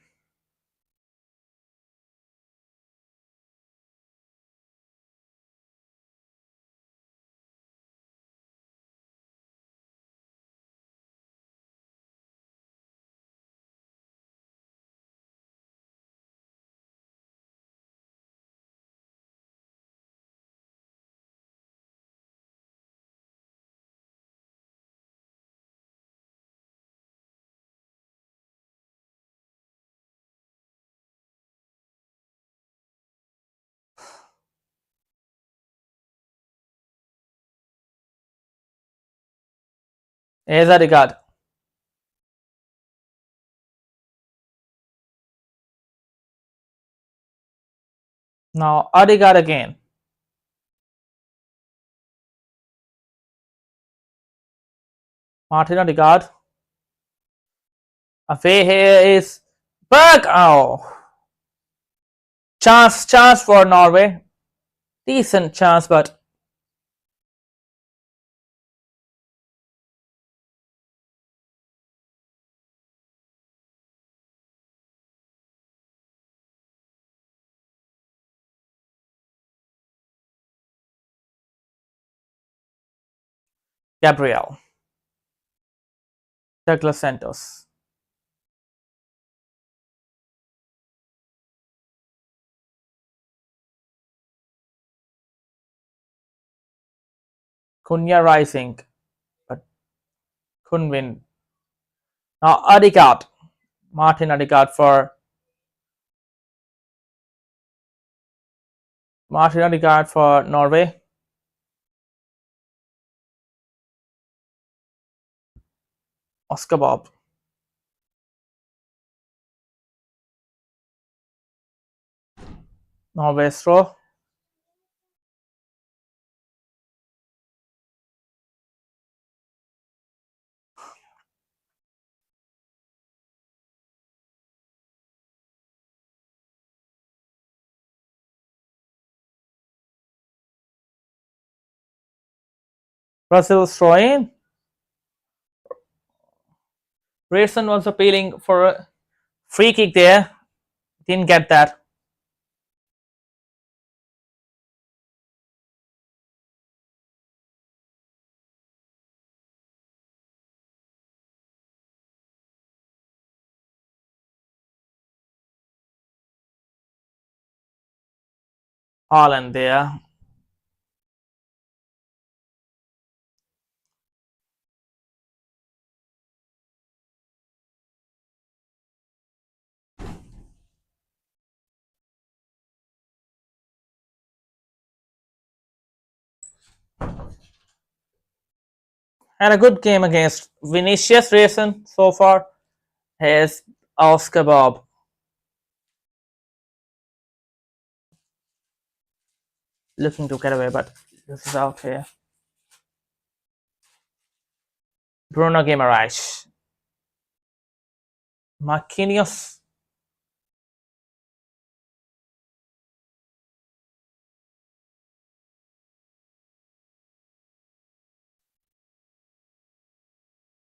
Here's Odegaard. Now Odegaard again. Martin Odegaard. Away here is Berg. Oh. Chance for Norway. Decent chance, but Gabriel. Douglas Santos. Cunha rising, but couldn't win. Now Odegaard. Martin Odegaard for Norway. Oscar Bob. Norway's throw. Brazil's throw in. Rayson was appealing for a free kick there. Didn't get that. Haaland there. And a good game against Vinícius Racing so far. Here's Oscar Bob. Looking to get away, but this is out here. Bruno Guimaraes. Marquinhos.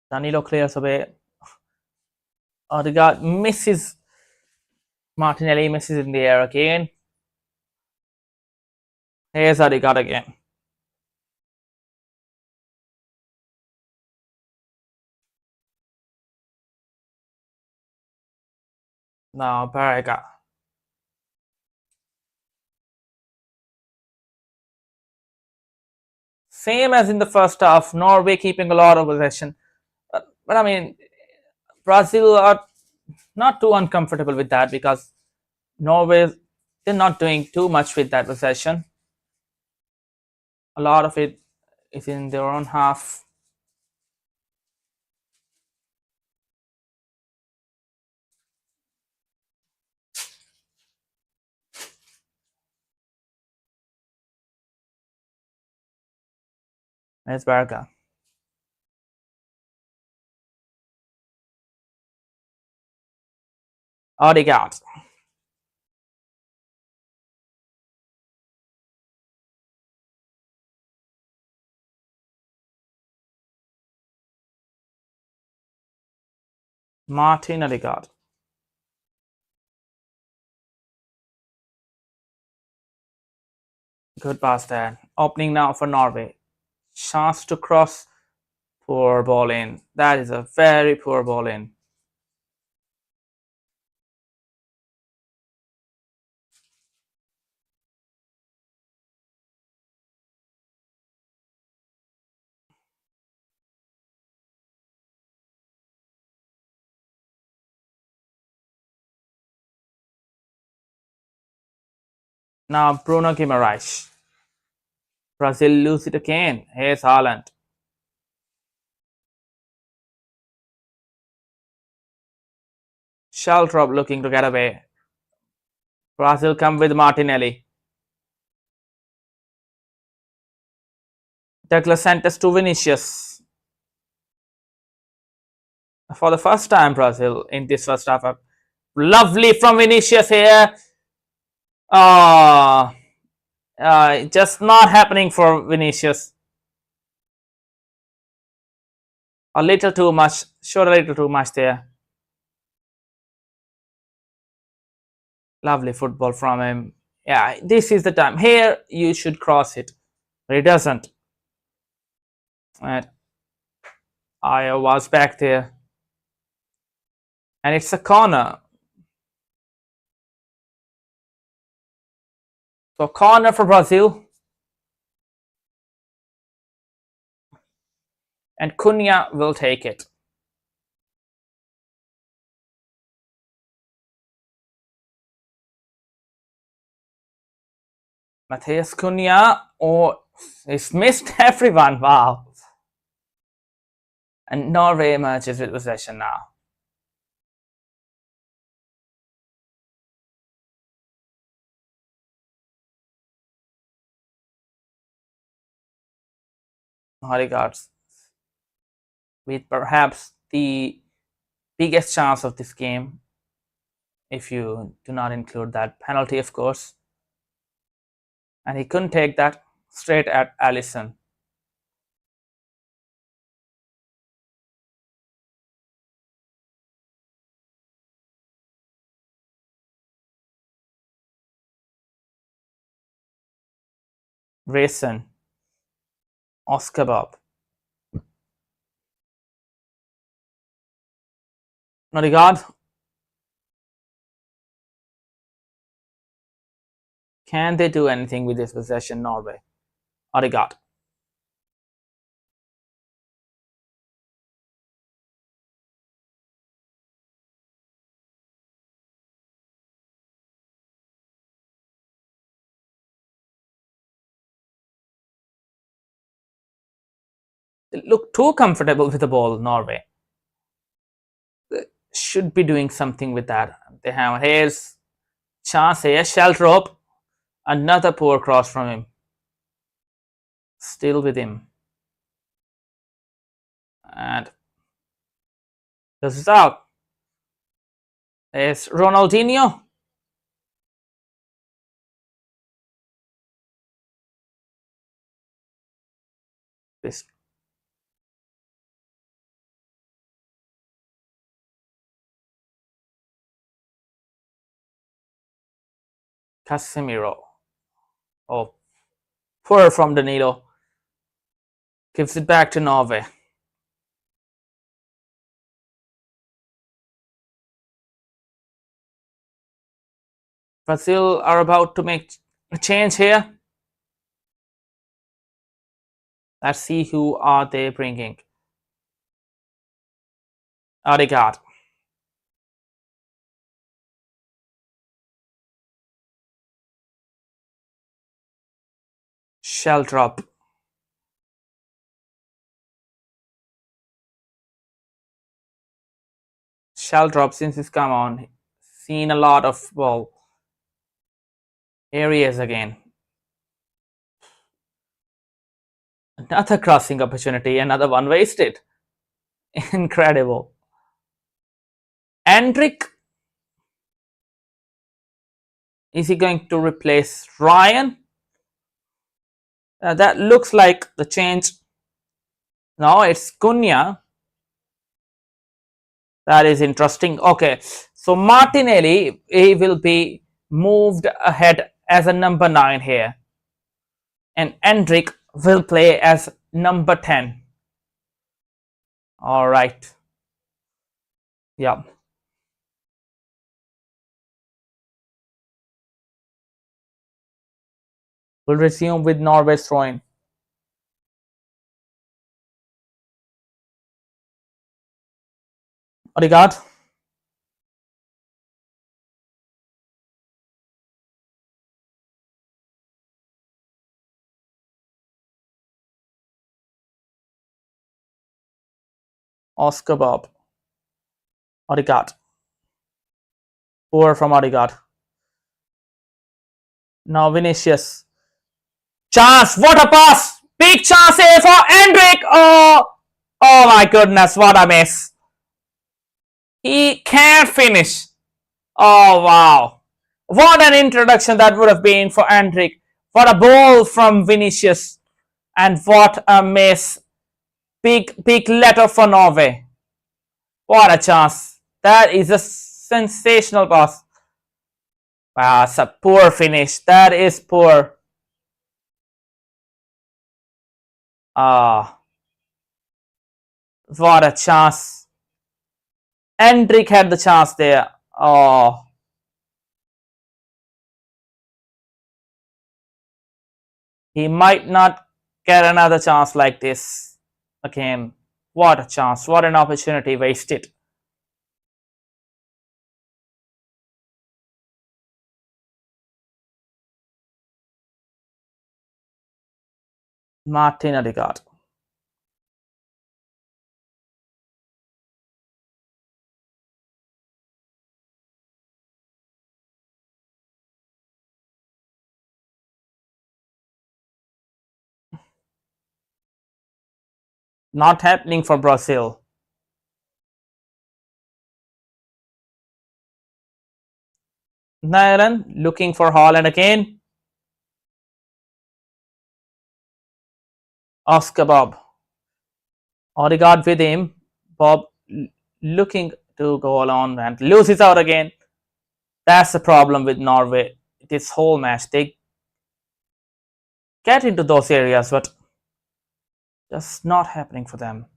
Danilo clears away. Odegaard misses. Martinelli misses in the air again. Here's Odegaard again. Now Barrega. Same as in the first half, Norway keeping a lot of possession. But I mean, Brazil are not too uncomfortable with that because Norway, they're not doing too much with that possession. A lot of it is in their own half. There's Barca. Odegaard. Martin Odegaard. Good pass there. Opening now for Norway. Chance to cross. Poor ball in. That is a very poor ball in. Now Bruno Guimaraes. Brazil lose it again. Here's Haaland. Sheltrop looking to get away. Brazil come with Martinelli. Douglas Santos to Vinícius. For the first time, Brazil in this first half. Lovely from Vinícius here. Just not happening for Vinícius. A little too much. Showed a little too much there. Lovely football from him. Yeah, this is the time. Here, you should cross it. But he doesn't. And I was back there. And it's a corner. So corner for Brazil. And Cunha will take it. Matheus Cunha. Oh, he's missed everyone. Wow. And Norway emerges with possession now. Odegaard with perhaps the biggest chance of this game, if you do not include that penalty, of course. And he couldn't take that. Straight at Alisson. Racing. Oscar Bob. Odegaard. Can they do anything with this possession, Norway? Odegaard. They look too comfortable with the ball, Norway. They should be doing something with that. They have here's chance here, Sheldrop. Another poor cross from him. Still with him. And this is out. It's Ronaldinho. This Casemiro. Oh, poor from Danilo. Gives it back to Norway. Brazil are about to make a change here. Let's see who are they bringing. Odegaard. Sheldrop. Sheldrop since he's come on. Seen a lot of areas again. Another crossing opportunity, another one wasted. Incredible. Endrick. Is he going to replace Ryan? That looks like the change. No, it's Cunha. That is interesting. Okay, so Martinelli, he will be moved ahead as a number 9 here. And Endrick will play as number 10. All right. Yeah. We'll resume with Norway's throw-in. Odegaard. Oscar Bob. Odegaard. Poor from Odegaard. Now Vinícius. Chance. What a pass. Big chance here for Endrick. Oh my goodness. What a miss. He can't finish. Oh wow. What an introduction that would have been for Endrick. What a ball from Vinícius. And what a miss. Big letter for Norway. What a chance. That is a sensational pass. Wow, it's a poor finish. That is poor. What a chance. Endrick had the chance there. Oh. He might not get another chance like this again. What a chance. What an opportunity wasted. Martin Odegaard. Not happening for Brazil. Naran looking for Haaland again. Oscar Bob. Odegaard with him. Bob looking to go along and loses out again. That's the problem with Norway. This whole match, they get into those areas, but just not happening for them.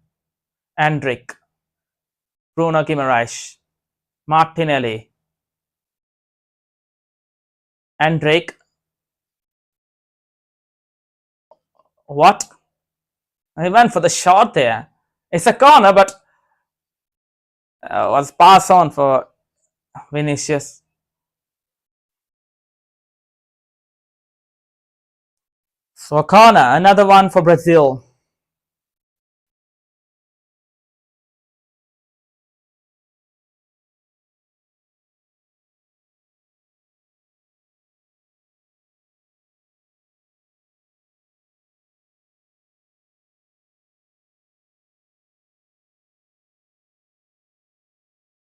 Endrick, Bruno Guimaraes, Martinelli, Endrick, What? He went for the shot there. It's a corner, but was pass on for Vinícius. So a corner, another one for Brazil.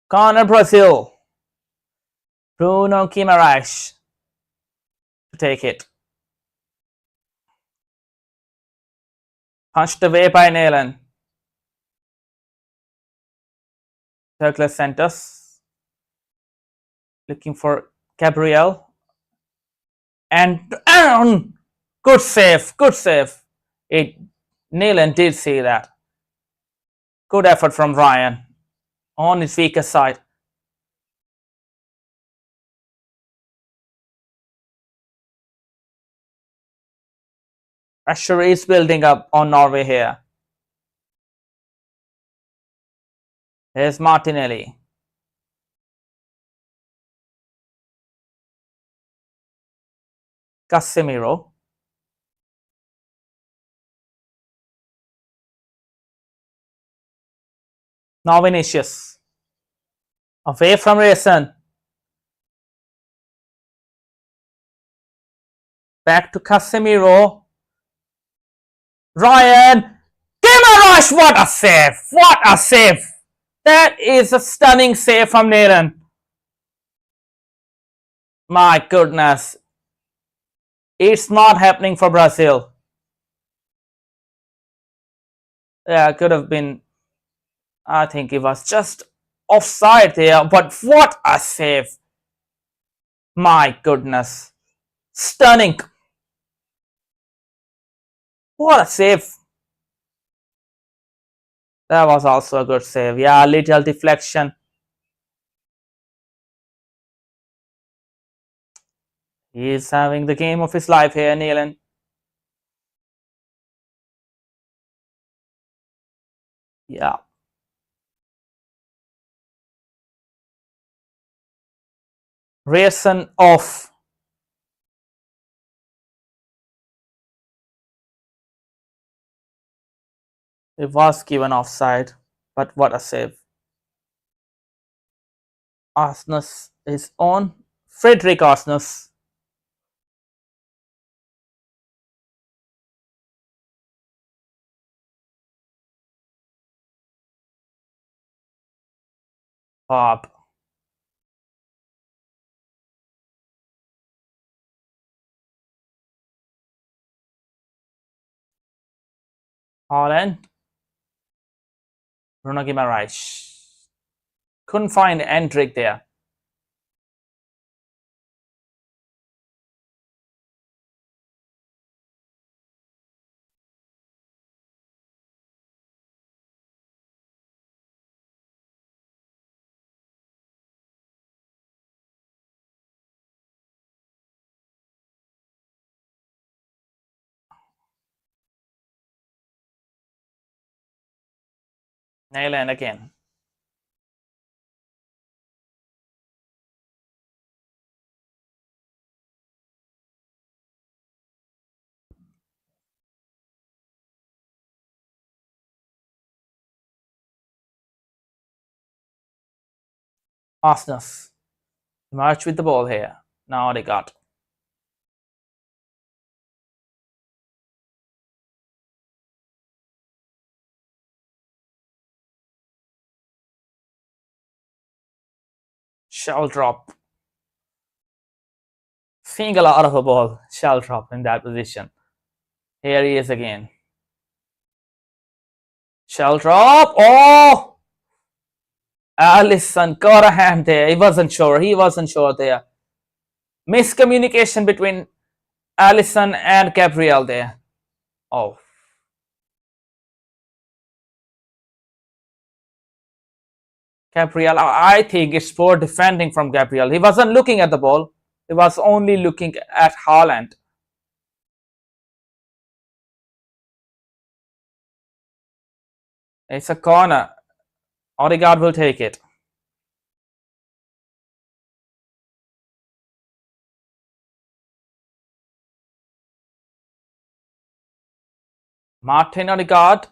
Corner Brazil. Bruno Guimaraes to take it. Punched away by Haaland. Douglas Santos. Looking for Gabriel. And Aaron! Good save, good save. Haaland did see that. Good effort from Ryan on his weaker side. Pressure is building up on Norway here. Here's Martinelli. Casemiro. Now Vinícius. Away from Rayson. Back to Casemiro. Ryan. Guimaraes! What a save! What a save! That is a stunning save from Haaland. My goodness. It's not happening for Brazil. Yeah, it could have been. I think it was just offside there, but what a save. My goodness. Stunning. What a save. That was also a good save. Yeah, a little deflection. He's having the game of his life here, Haaland. Yeah. Rayson off. It was given offside, but what a save. Arsnes is on. Frederick Arsnes. Bob. Haaland. Bruno Guimaraes. Couldn't find Endrick there. Haaland again. Arsnes. March with the ball here. Now they got. Shell drop. Seeing a lot of a ball. Shell drop in that position. Here he is again. Shell drop. Oh! Alisson got a hand there. He wasn't sure. He wasn't sure there. Miscommunication between Alisson and Gabriel there. Oh. Gabriel, I think it's poor defending from Gabriel. He wasn't looking at the ball. He was only looking at Haaland. It's a corner. Odegaard will take it. Martin Odegaard.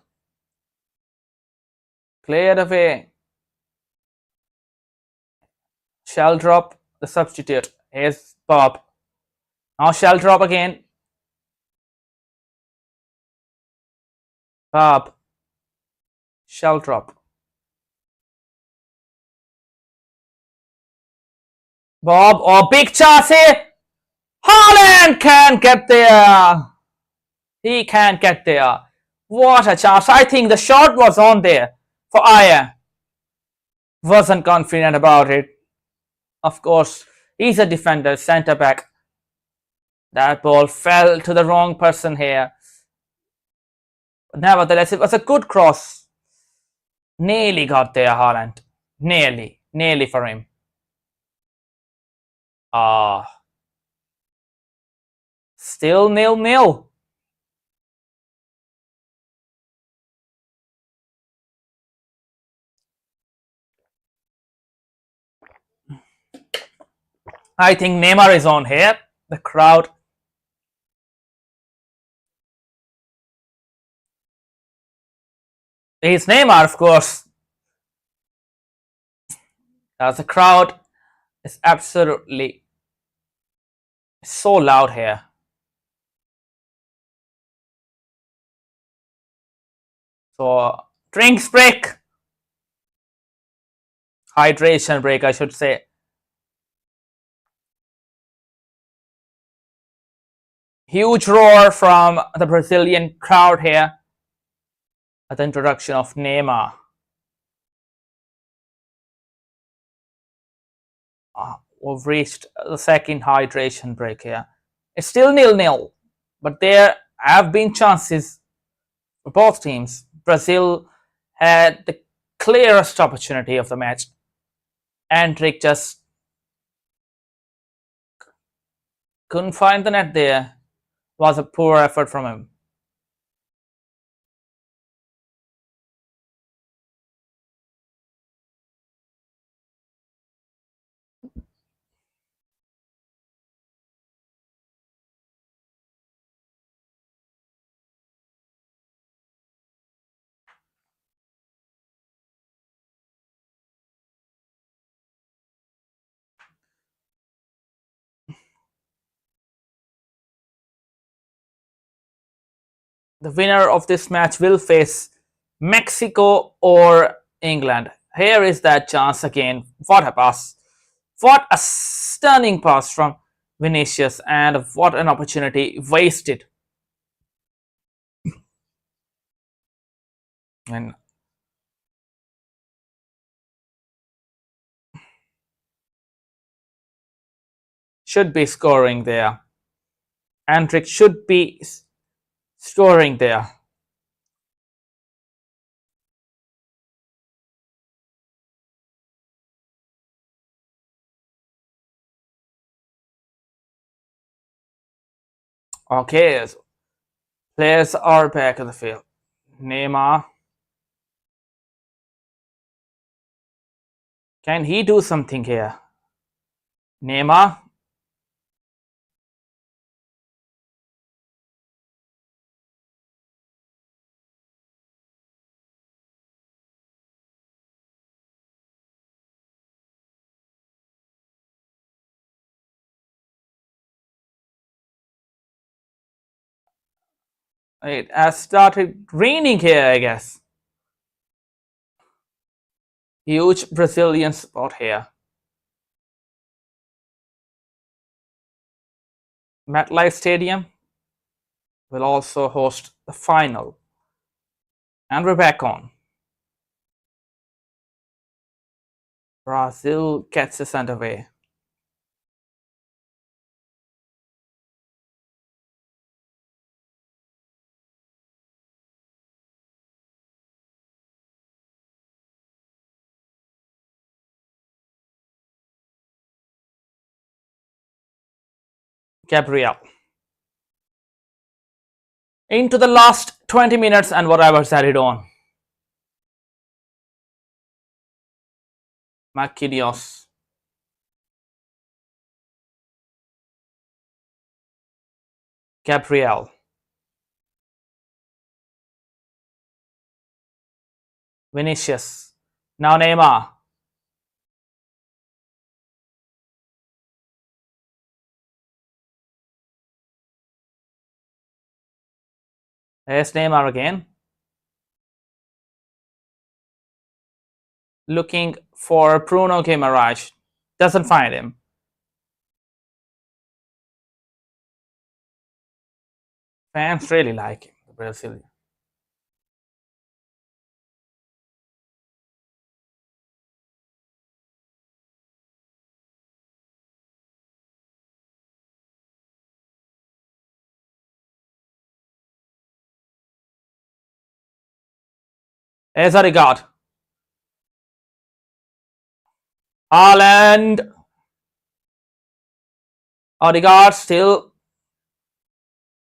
Cleared away. Shell drop, the substitute. Here's Bob. Now shell drop again. Bob. Shell drop. Bob, oh, big chance here. Haaland can't get there. He can't get there. What a chance. I think the shot was on there for Aya. Wasn't confident about it. Of course, he's a defender, centre back. That ball fell to the wrong person here. Nevertheless, it was a good cross. Nearly got there, Haaland. Nearly for him. Still 0-0. I think Neymar is on here. The crowd. It's Neymar, of course. The crowd is absolutely so loud here. So, drinks break. Hydration break, I should say. Huge roar from the Brazilian crowd here at the introduction of Neymar. We've reached the second hydration break here. It's still 0-0, but there have been chances for both teams. Brazil had the clearest opportunity of the match. Endrick just couldn't find the net there. Was a poor effort from him. The winner of this match will face Mexico or England. Here is that chance again. What a pass. What a stunning pass from Vinícius, and what an opportunity wasted. And should be scoring there. Endrick should be scoring there. Okay, players are back in the field. Neymar. Can he do something here? Neymar. It has started raining here, I guess. Huge Brazilian spot here. MetLife Stadium will also host the final. And we're back on. Brazil gets us underway. Gabriel. Into the last 20 minutes and whatever's added on. Marquinhos. Gabriel. Vinícius. Now Neymar. There's Neymar again. Looking for Bruno Guimaraes. Doesn't find him. Fans really like him, the Brazilian. There's Odegaard. Haaland. Odegaard still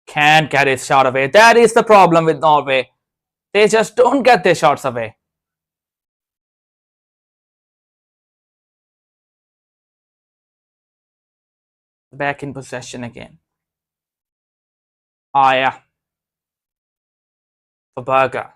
can't get his shot away. That is the problem with Norway. They just don't get their shots away. Back in possession again. Ah, yeah. For Berger.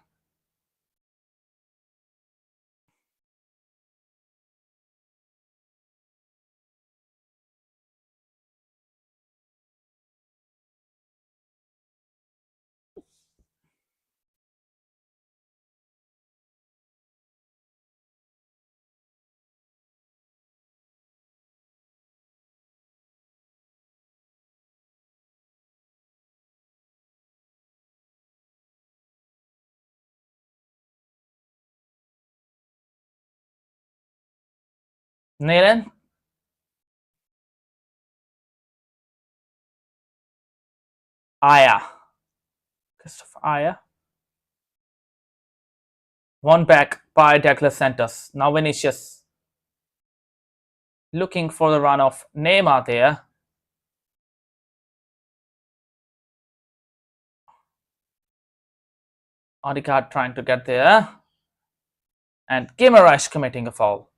Nathan. Aya. Christopher Aya. One back by Douglas Santos. Now Vinícius. Looking for the run of Neymar there. Odegaard trying to get there. And Guimaraes committing a foul.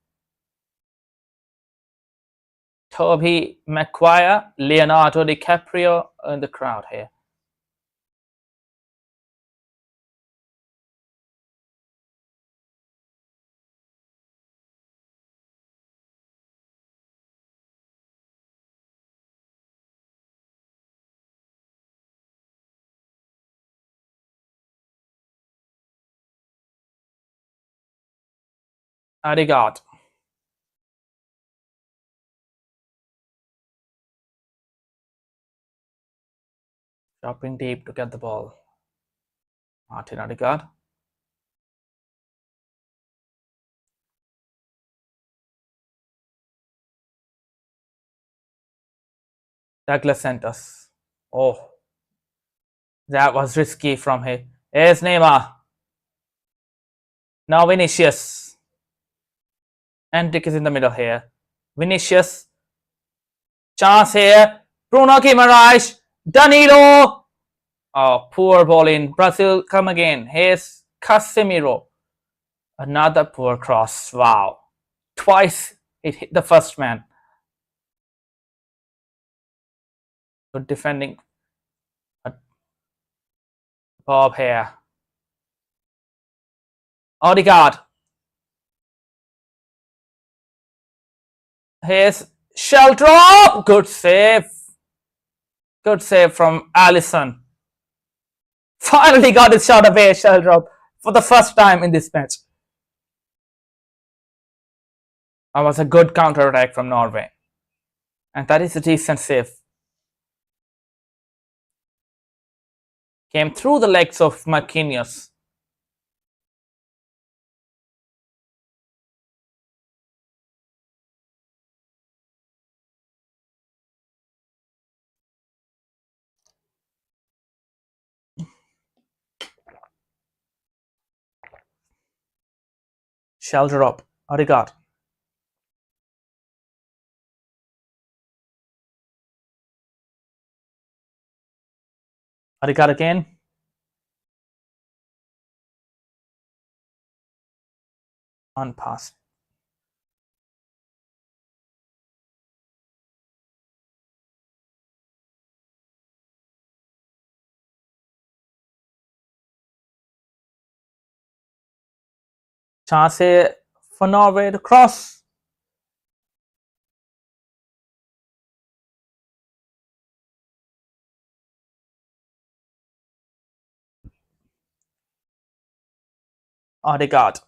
Toby Maguire, Leonardo DiCaprio in the crowd here. Odegaard. Dropping deep to get the ball. Martin Odegaard. Douglas Santos. Oh, that was risky from him. Here's Neymar. Now Vinícius. Endrick is in the middle here. Vinícius. Chance here. Bruno Guimaraes. Danilo. Oh, poor ball in. Brazil come again. Here's Casemiro. Another poor cross. Wow. Twice it hit the first man. Good defending. Bob here. Odegaard. Here's shell drop. Good save. Good save from Alisson. Finally got his shot away, shell drop, for the first time in this match. That was a good counter attack from Norway. And that is a decent save. Came through the legs of Marquinhos. Shell drop. Odegaard. Odegaard again. On pass. Chance here for Norway to cross. Odegaard.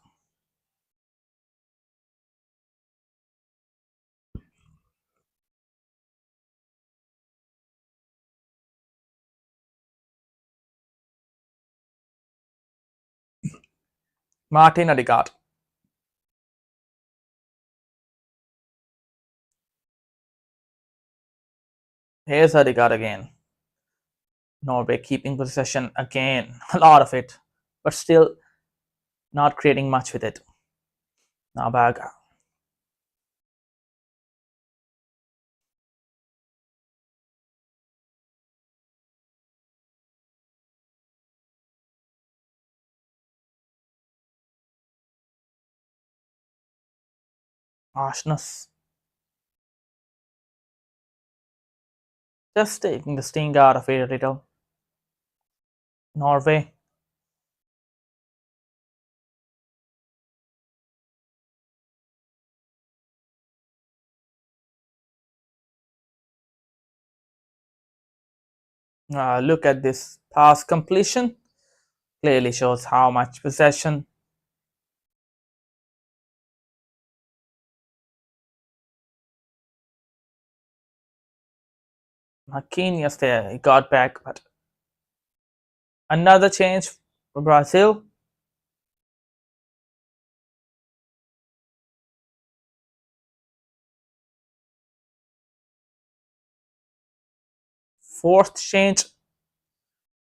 Martin Odegaard. Here's Odegaard again. Norway keeping possession again. A lot of it. But still not creating much with it. Now back. Harshness. Just taking the sting out of it a little. Norway. Look at this pass completion. Clearly shows how much possession. Marquinhos there, he got back, but another change for Brazil. Fourth change,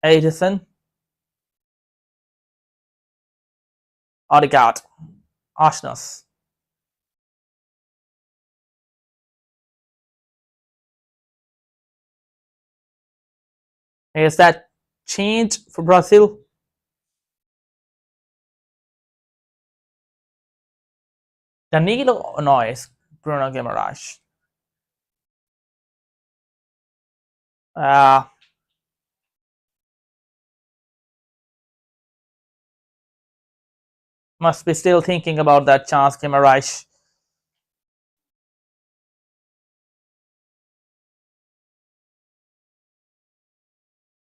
Edison. Odegaard. Harshness. Here's that change for Brazil. Danilo annoys Bruno Guimaraes. Must be still thinking about that chance, Guimaraes.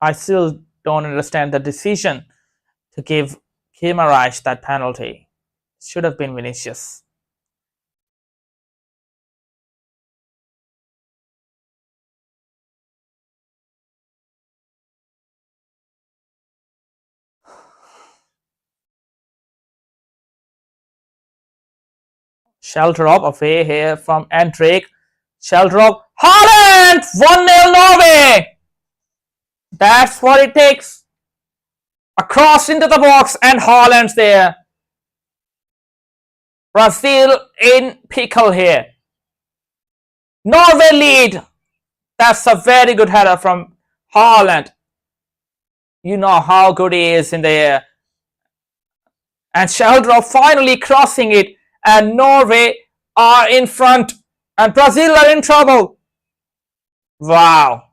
I still don't understand the decision to give Guimaraes that penalty. Should have been Vinícius. Sheldrop away here from Endrick. Sheldrop. Haaland! 1-0 Norway! That's what it takes. A cross into the box and Haaland's there. Brazil in pickle here. Norway lead. That's a very good header from Haaland. You know how good he is in the air. And Sheldrop finally crossing it. And Norway are in front. And Brazil are in trouble. Wow.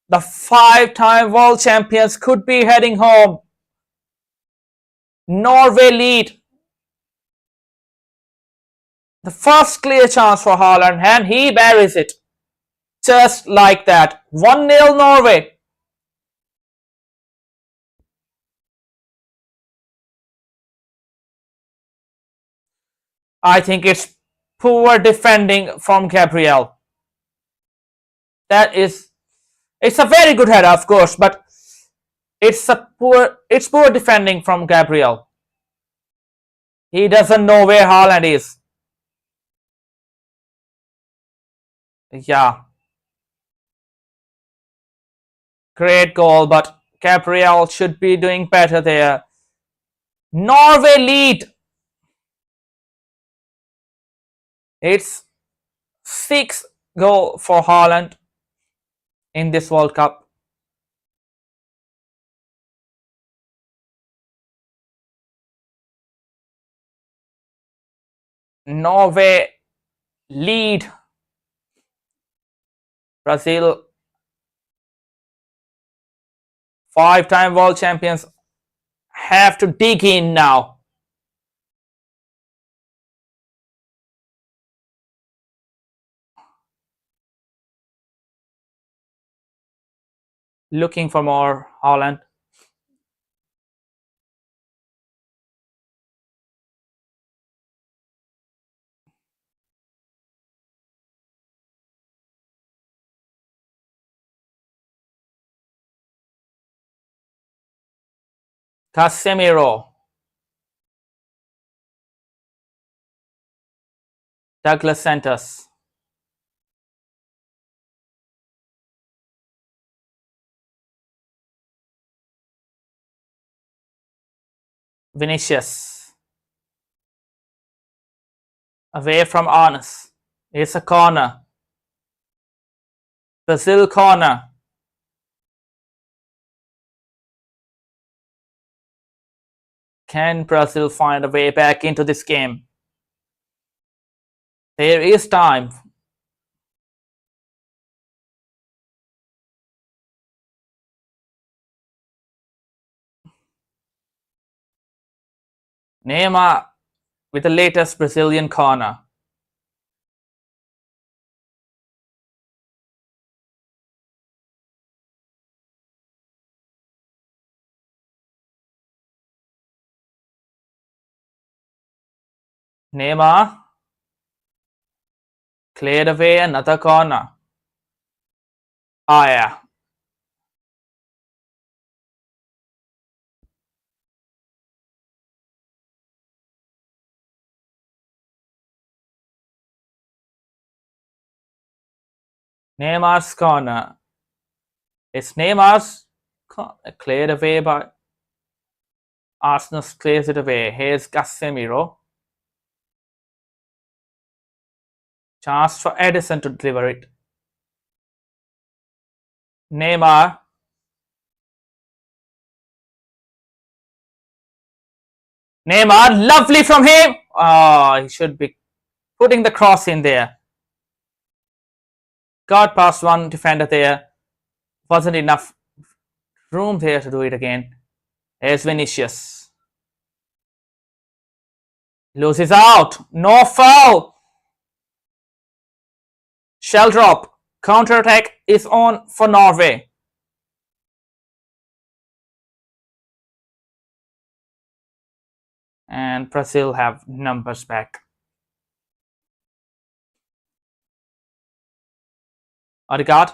The 5-time world champions could be heading home. Norway lead. The first clear chance for Haaland and he buries it. Just like that. 1-0 Norway. I think it's poor defending from Gabriel. It's a very good header, of course, but it's poor defending from Gabriel. He doesn't know where Haaland is. Yeah. Great goal, but Gabriel should be doing better there. Norway lead. It's 6th goal for Haaland in this World Cup. Norway lead. Brazil, 5-time world champions, have to dig in now. Looking for more Haaland. Casemiro. Douglas Santos. Vinícius. Away from Arnes. It's a corner. Brazil corner. Can Brazil find a way back into this game? There is time. Neymar with the latest Brazilian corner. Neymar cleared away another corner. Oh yeah. Neymar's corner. It's Neymar's cleared away by Arsenal, clears it away. Here's Casemiro. Chance for Edison to deliver it. Neymar. Neymar, lovely from him. Oh, he should be putting the cross in there. Got past one defender there. Wasn't enough room there to do it again. Here's Vinícius. Loses out. No foul. Shell drop. Counter-attack is on for Norway. And Brazil have numbers back. Odegaard.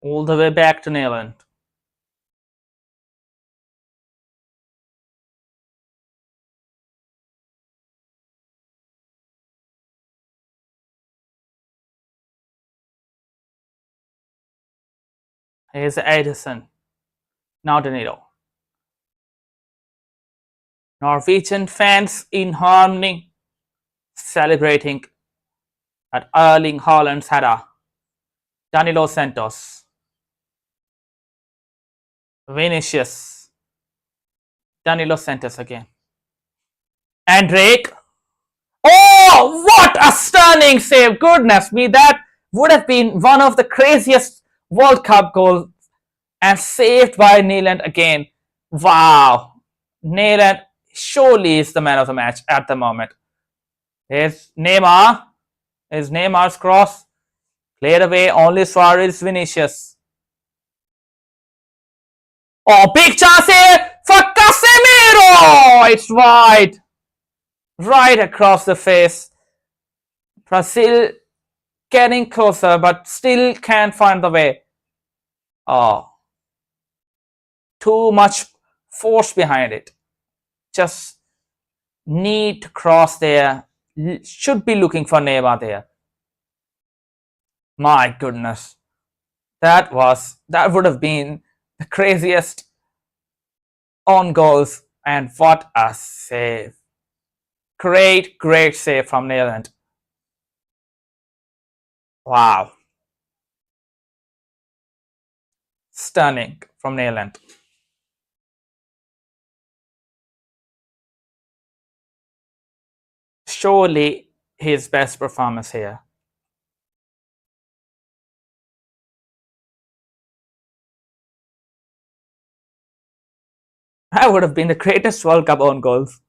All the way back to Netherlands. Here's Edison. Now Danilo. Norwegian fans in harmony celebrating at Erling Haaland's header. Danilo Santos. Vinícius. Danilo Santos again. And Drake. Oh, what a stunning save. Goodness me, that would have been one of the craziest World Cup goals, and saved by Haaland again. Wow. Haaland surely is the man of the match at the moment. Here's Neymar. Here's Neymar's cross. Cleared away. Only Suarez, Vinícius. Oh, big chance here for Casemiro. It's wide. Right across the face. Brazil getting closer, but still can't find the way. Oh. Too much force behind it. Just need to cross there. Should be looking for Neymar there. My goodness. That would have been the craziest on goals, and what a save. Great save from Haaland. Wow. Stunning from Haaland. Surely his best performance here. That would have been the greatest World Cup own goals.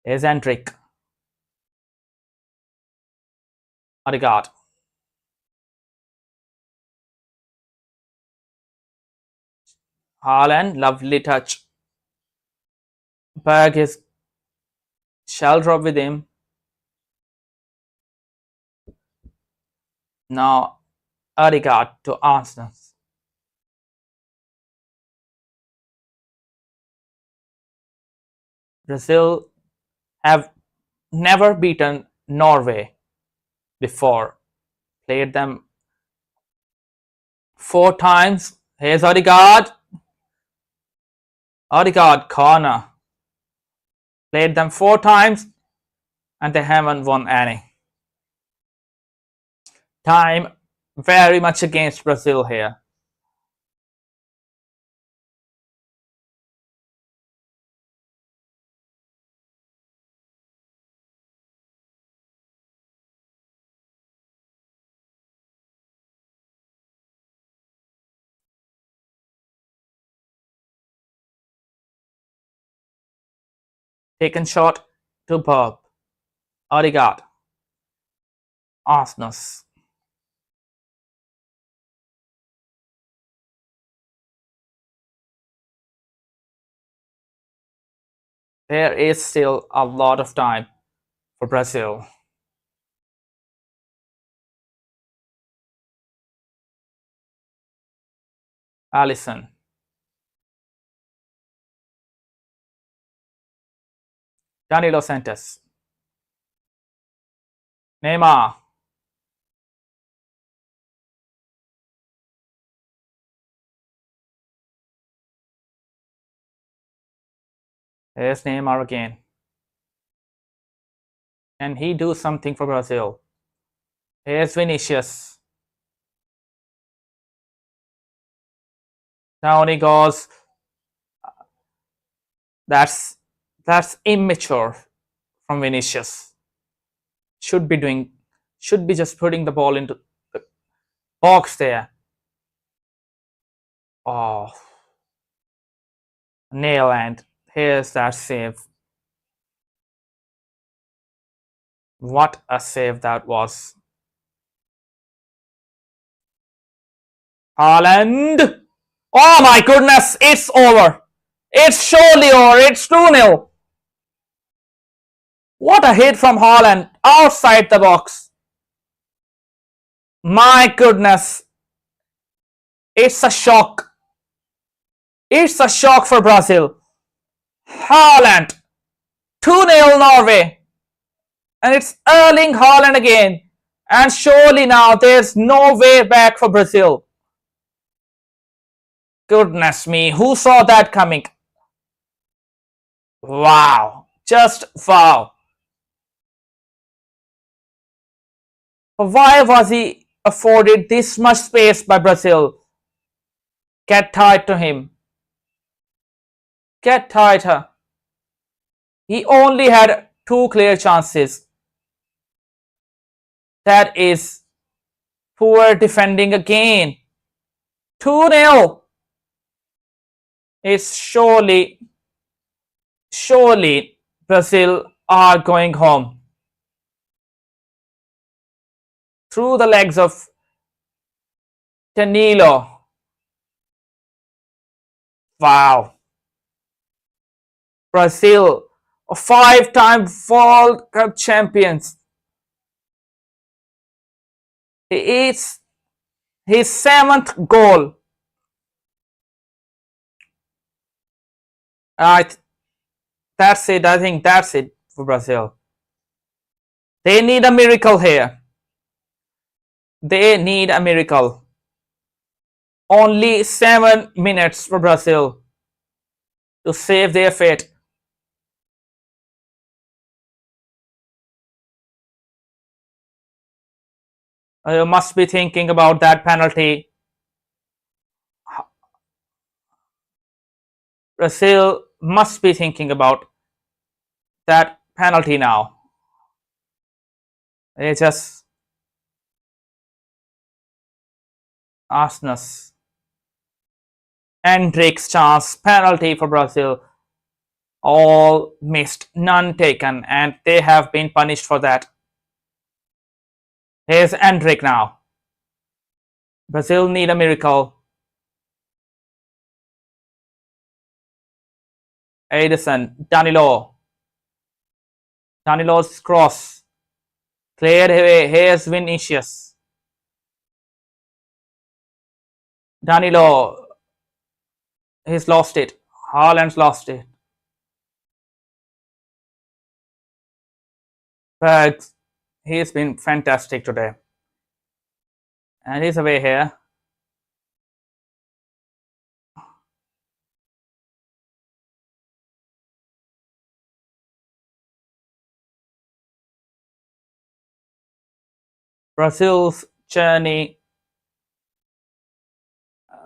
Here's Hendrik. Odegaard. Haaland, lovely touch. Berg is shell drop with him. Now Odegaard to Arsenal. Brazil have never beaten Norway before. Played them 4 times. Here's Odegaard. Odegaard corner. Played them 4 times and they haven't won any. Time very much against Brazil here. Taken shot to Bob. Odegaard. Arsenal. There is still a lot of time for Brazil. Alisson. Danilo Santos. Neymar. There's Neymar again. Can he do something for Brazil? Here's Vinícius. Down he goes. That's immature from Vinícius. Should be just putting the ball into the box there. Oh, nail, and here's that save. What a save that was. Haaland. Oh my goodness, it's over. It's surely over. It's 2-0. What a hit from Haaland outside the box. My goodness. It's a shock. It's a shock for Brazil. Haaland. 2-0 Norway. And it's Erling Haaland again. And surely now there's no way back for Brazil. Goodness me, who saw that coming? Wow. Just wow. Why was he afforded this much space by Brazil? Get tied to him. Get tighter. He only had 2 clear chances. That is poor defending again. 2-0. It's surely Brazil are going home. Through the legs of Danilo. Wow. Brazil, a 5-time World Cup champions. It's his 7th goal. That's it. I think that's it for Brazil. They need a miracle here. They need a miracle. Only 7 minutes for Brazil to save their fate. You must be thinking about that penalty. Brazil must be thinking about that penalty now. They just Arsenal's Hendrick's chance, penalty for Brazil. All missed, none taken, and they have been punished for that. Here's Hendrick now. Brazil need a miracle. Edison, Danilo's cross. Cleared away. Here's Vinícius. Danilo. He's lost it. Haaland's lost it. Bergs. He's been fantastic today. And he's away here. Brazil's journey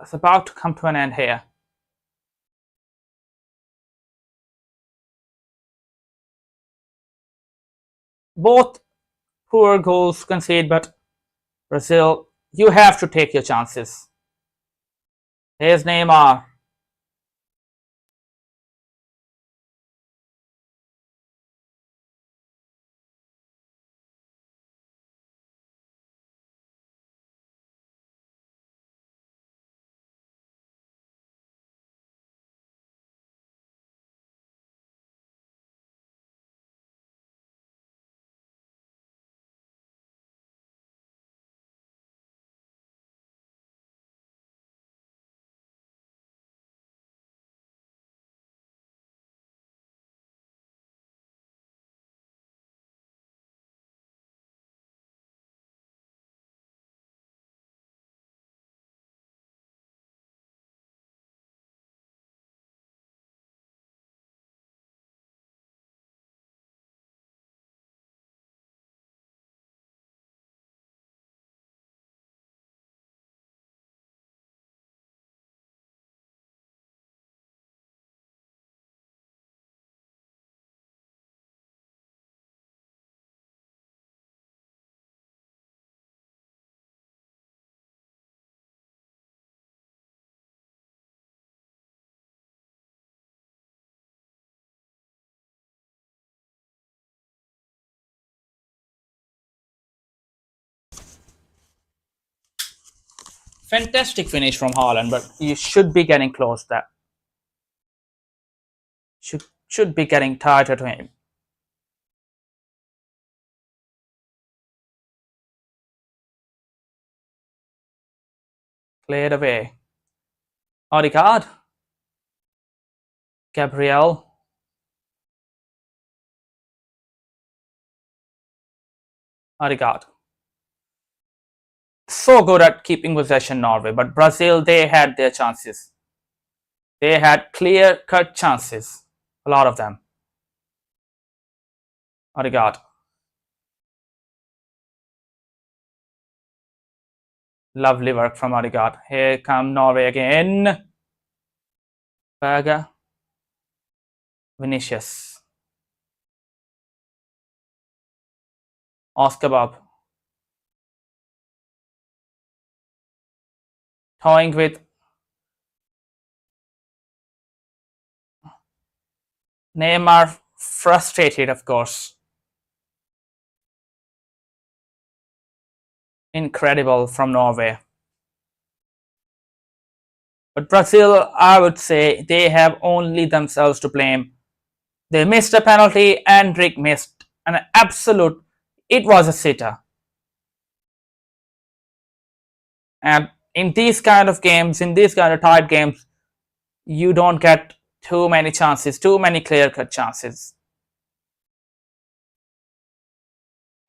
is about to come to an end here. Both poor goals conceded, but Brazil, you have to take your chances. Here's Neymar. Fantastic finish from Haaland, but you should be getting close. That should be getting tighter to him. Cleared away. Odegaard. Gabriel. Odegaard. So good at keeping possession, Norway, but Brazil, they had their chances. They had clear-cut chances, a lot of them. Odegaard. Lovely work from Odegaard. Here come Norway again. Berger. Vinícius. Oscar Bob. Toying with Neymar, frustrated, of course. Incredible from Norway. But Brazil, I would say, they have only themselves to blame. They missed a penalty, and Rick missed an absolute, it was a sitter. And in these kind of games, in these kind of tight games, you don't get too many chances, too many clear-cut chances.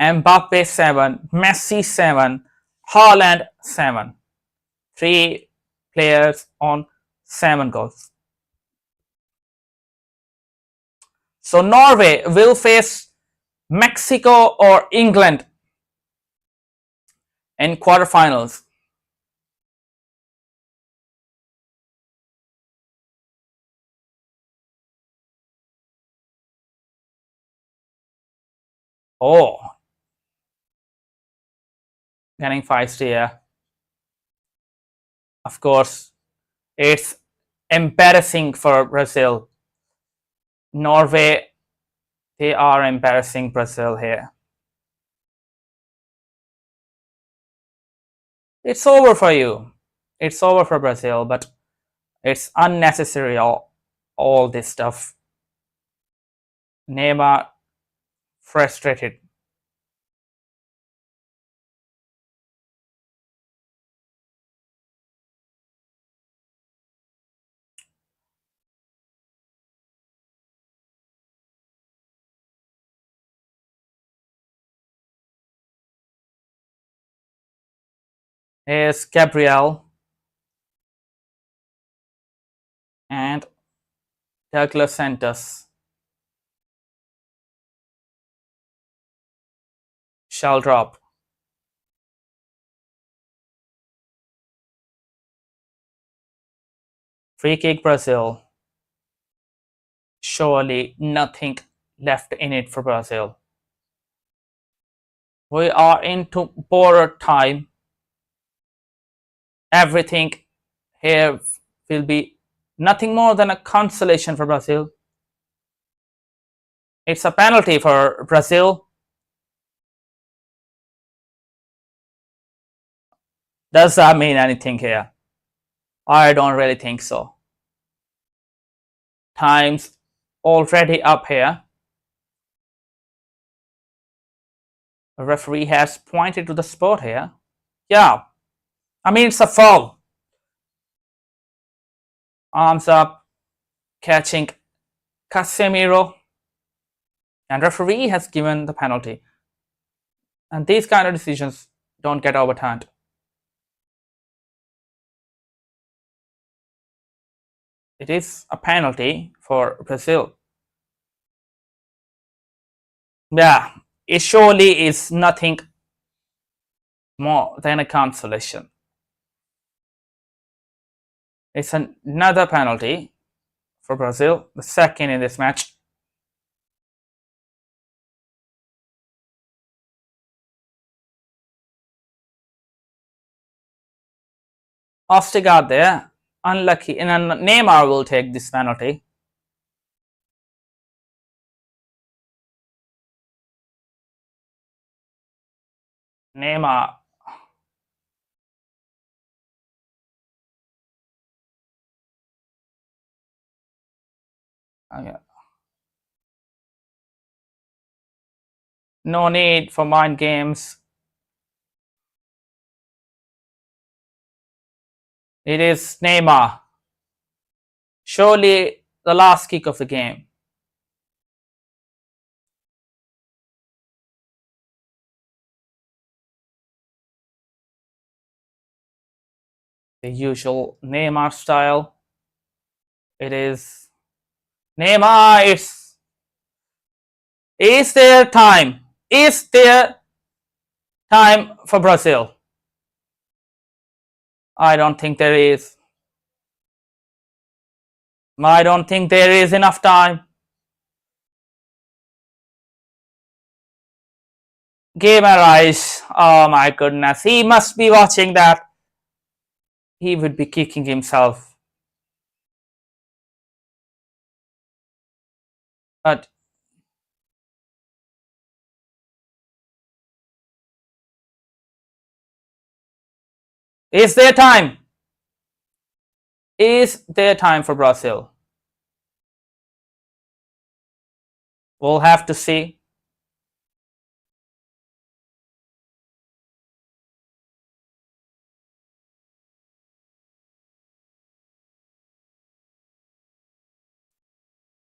Mbappe 7, Messi 7, Haaland 7. 3 players on 7 goals. So Norway will face Mexico or England in quarterfinals. Oh, getting feisty here. Of course, it's embarrassing for Brazil. Norway, they are embarrassing Brazil here. It's over for you. It's over for Brazil, but it's unnecessary, all this stuff. Neymar frustrated. Here's Gabriel and Douglas Santos. Shall drop. Free kick Brazil. Surely nothing left in it for Brazil. We are into borrowed time. Everything here will be nothing more than a consolation for Brazil. It's a penalty for Brazil. Does that mean anything here? I don't really think so. Time's already up here. The referee has pointed to the spot here. Yeah, I mean, it's a foul. Arms up, catching Casemiro. And referee has given the penalty. And these kind of decisions don't get overturned. It is a penalty for Brazil. Yeah, it surely is nothing more than a consolation. It's another penalty for Brazil, the second in this match. Ostigard there, unlucky, and Neymar will take this penalty. Neymar. Okay. No need for mind games. It is Neymar. Surely the last kick of the game. The usual Neymar style. It is Neymar. Is there time? Is there time for Brazil? I don't think there is. I don't think there is enough time. Guimarães, oh my goodness, he must be watching that. He would be kicking himself. But is there time? Is there time for Brazil? We'll have to see.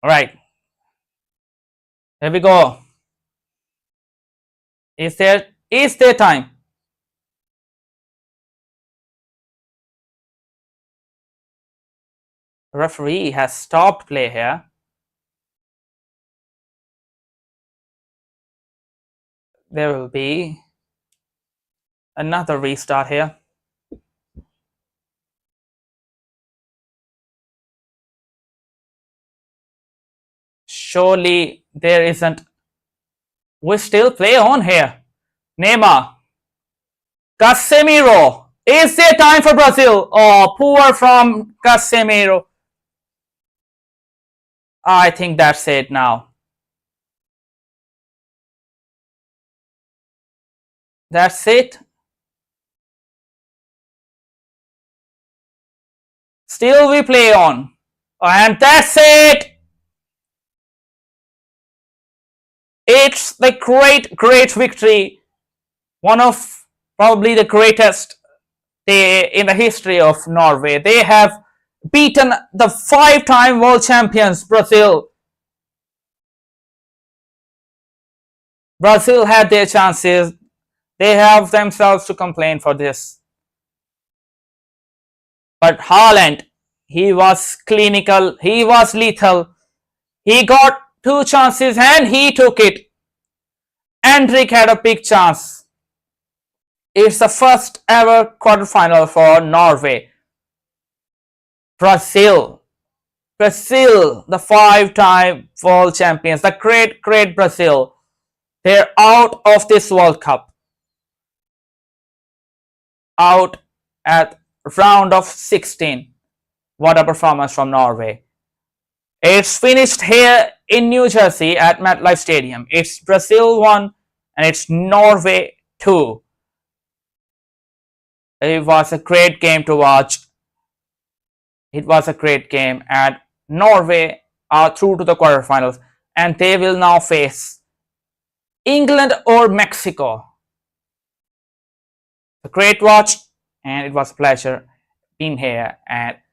All right. Here we go. Is there time? The referee has stopped play here. There will be Another restart here. Surely there isn't. We still play on here. Neymar. Casemiro. Is there time for Brazil? Oh, poor from Casemiro. I think that's it now. That's it. Still we play on. And that's it. It's the great victory. One of probably the greatest in the history of Norway. They have beaten the 5-time world champions Brazil. Brazil had their chances. They have themselves to complain for this. But Haaland, he was clinical, he was lethal. He got 2 chances and he took it. Endrick had a big chance. It's the first ever quarterfinal for Norway. Brazil, the 5-time world champions, the great Brazil. They're out of this World Cup. Out at round of 16. What a performance from Norway. It's finished here in New Jersey at MetLife Stadium. It's Brazil 1 and it's Norway 2. It was a great game to watch. It was a great game, and Norway are through to the quarterfinals, and they will now face England or Mexico. A great watch, and it was a pleasure being here at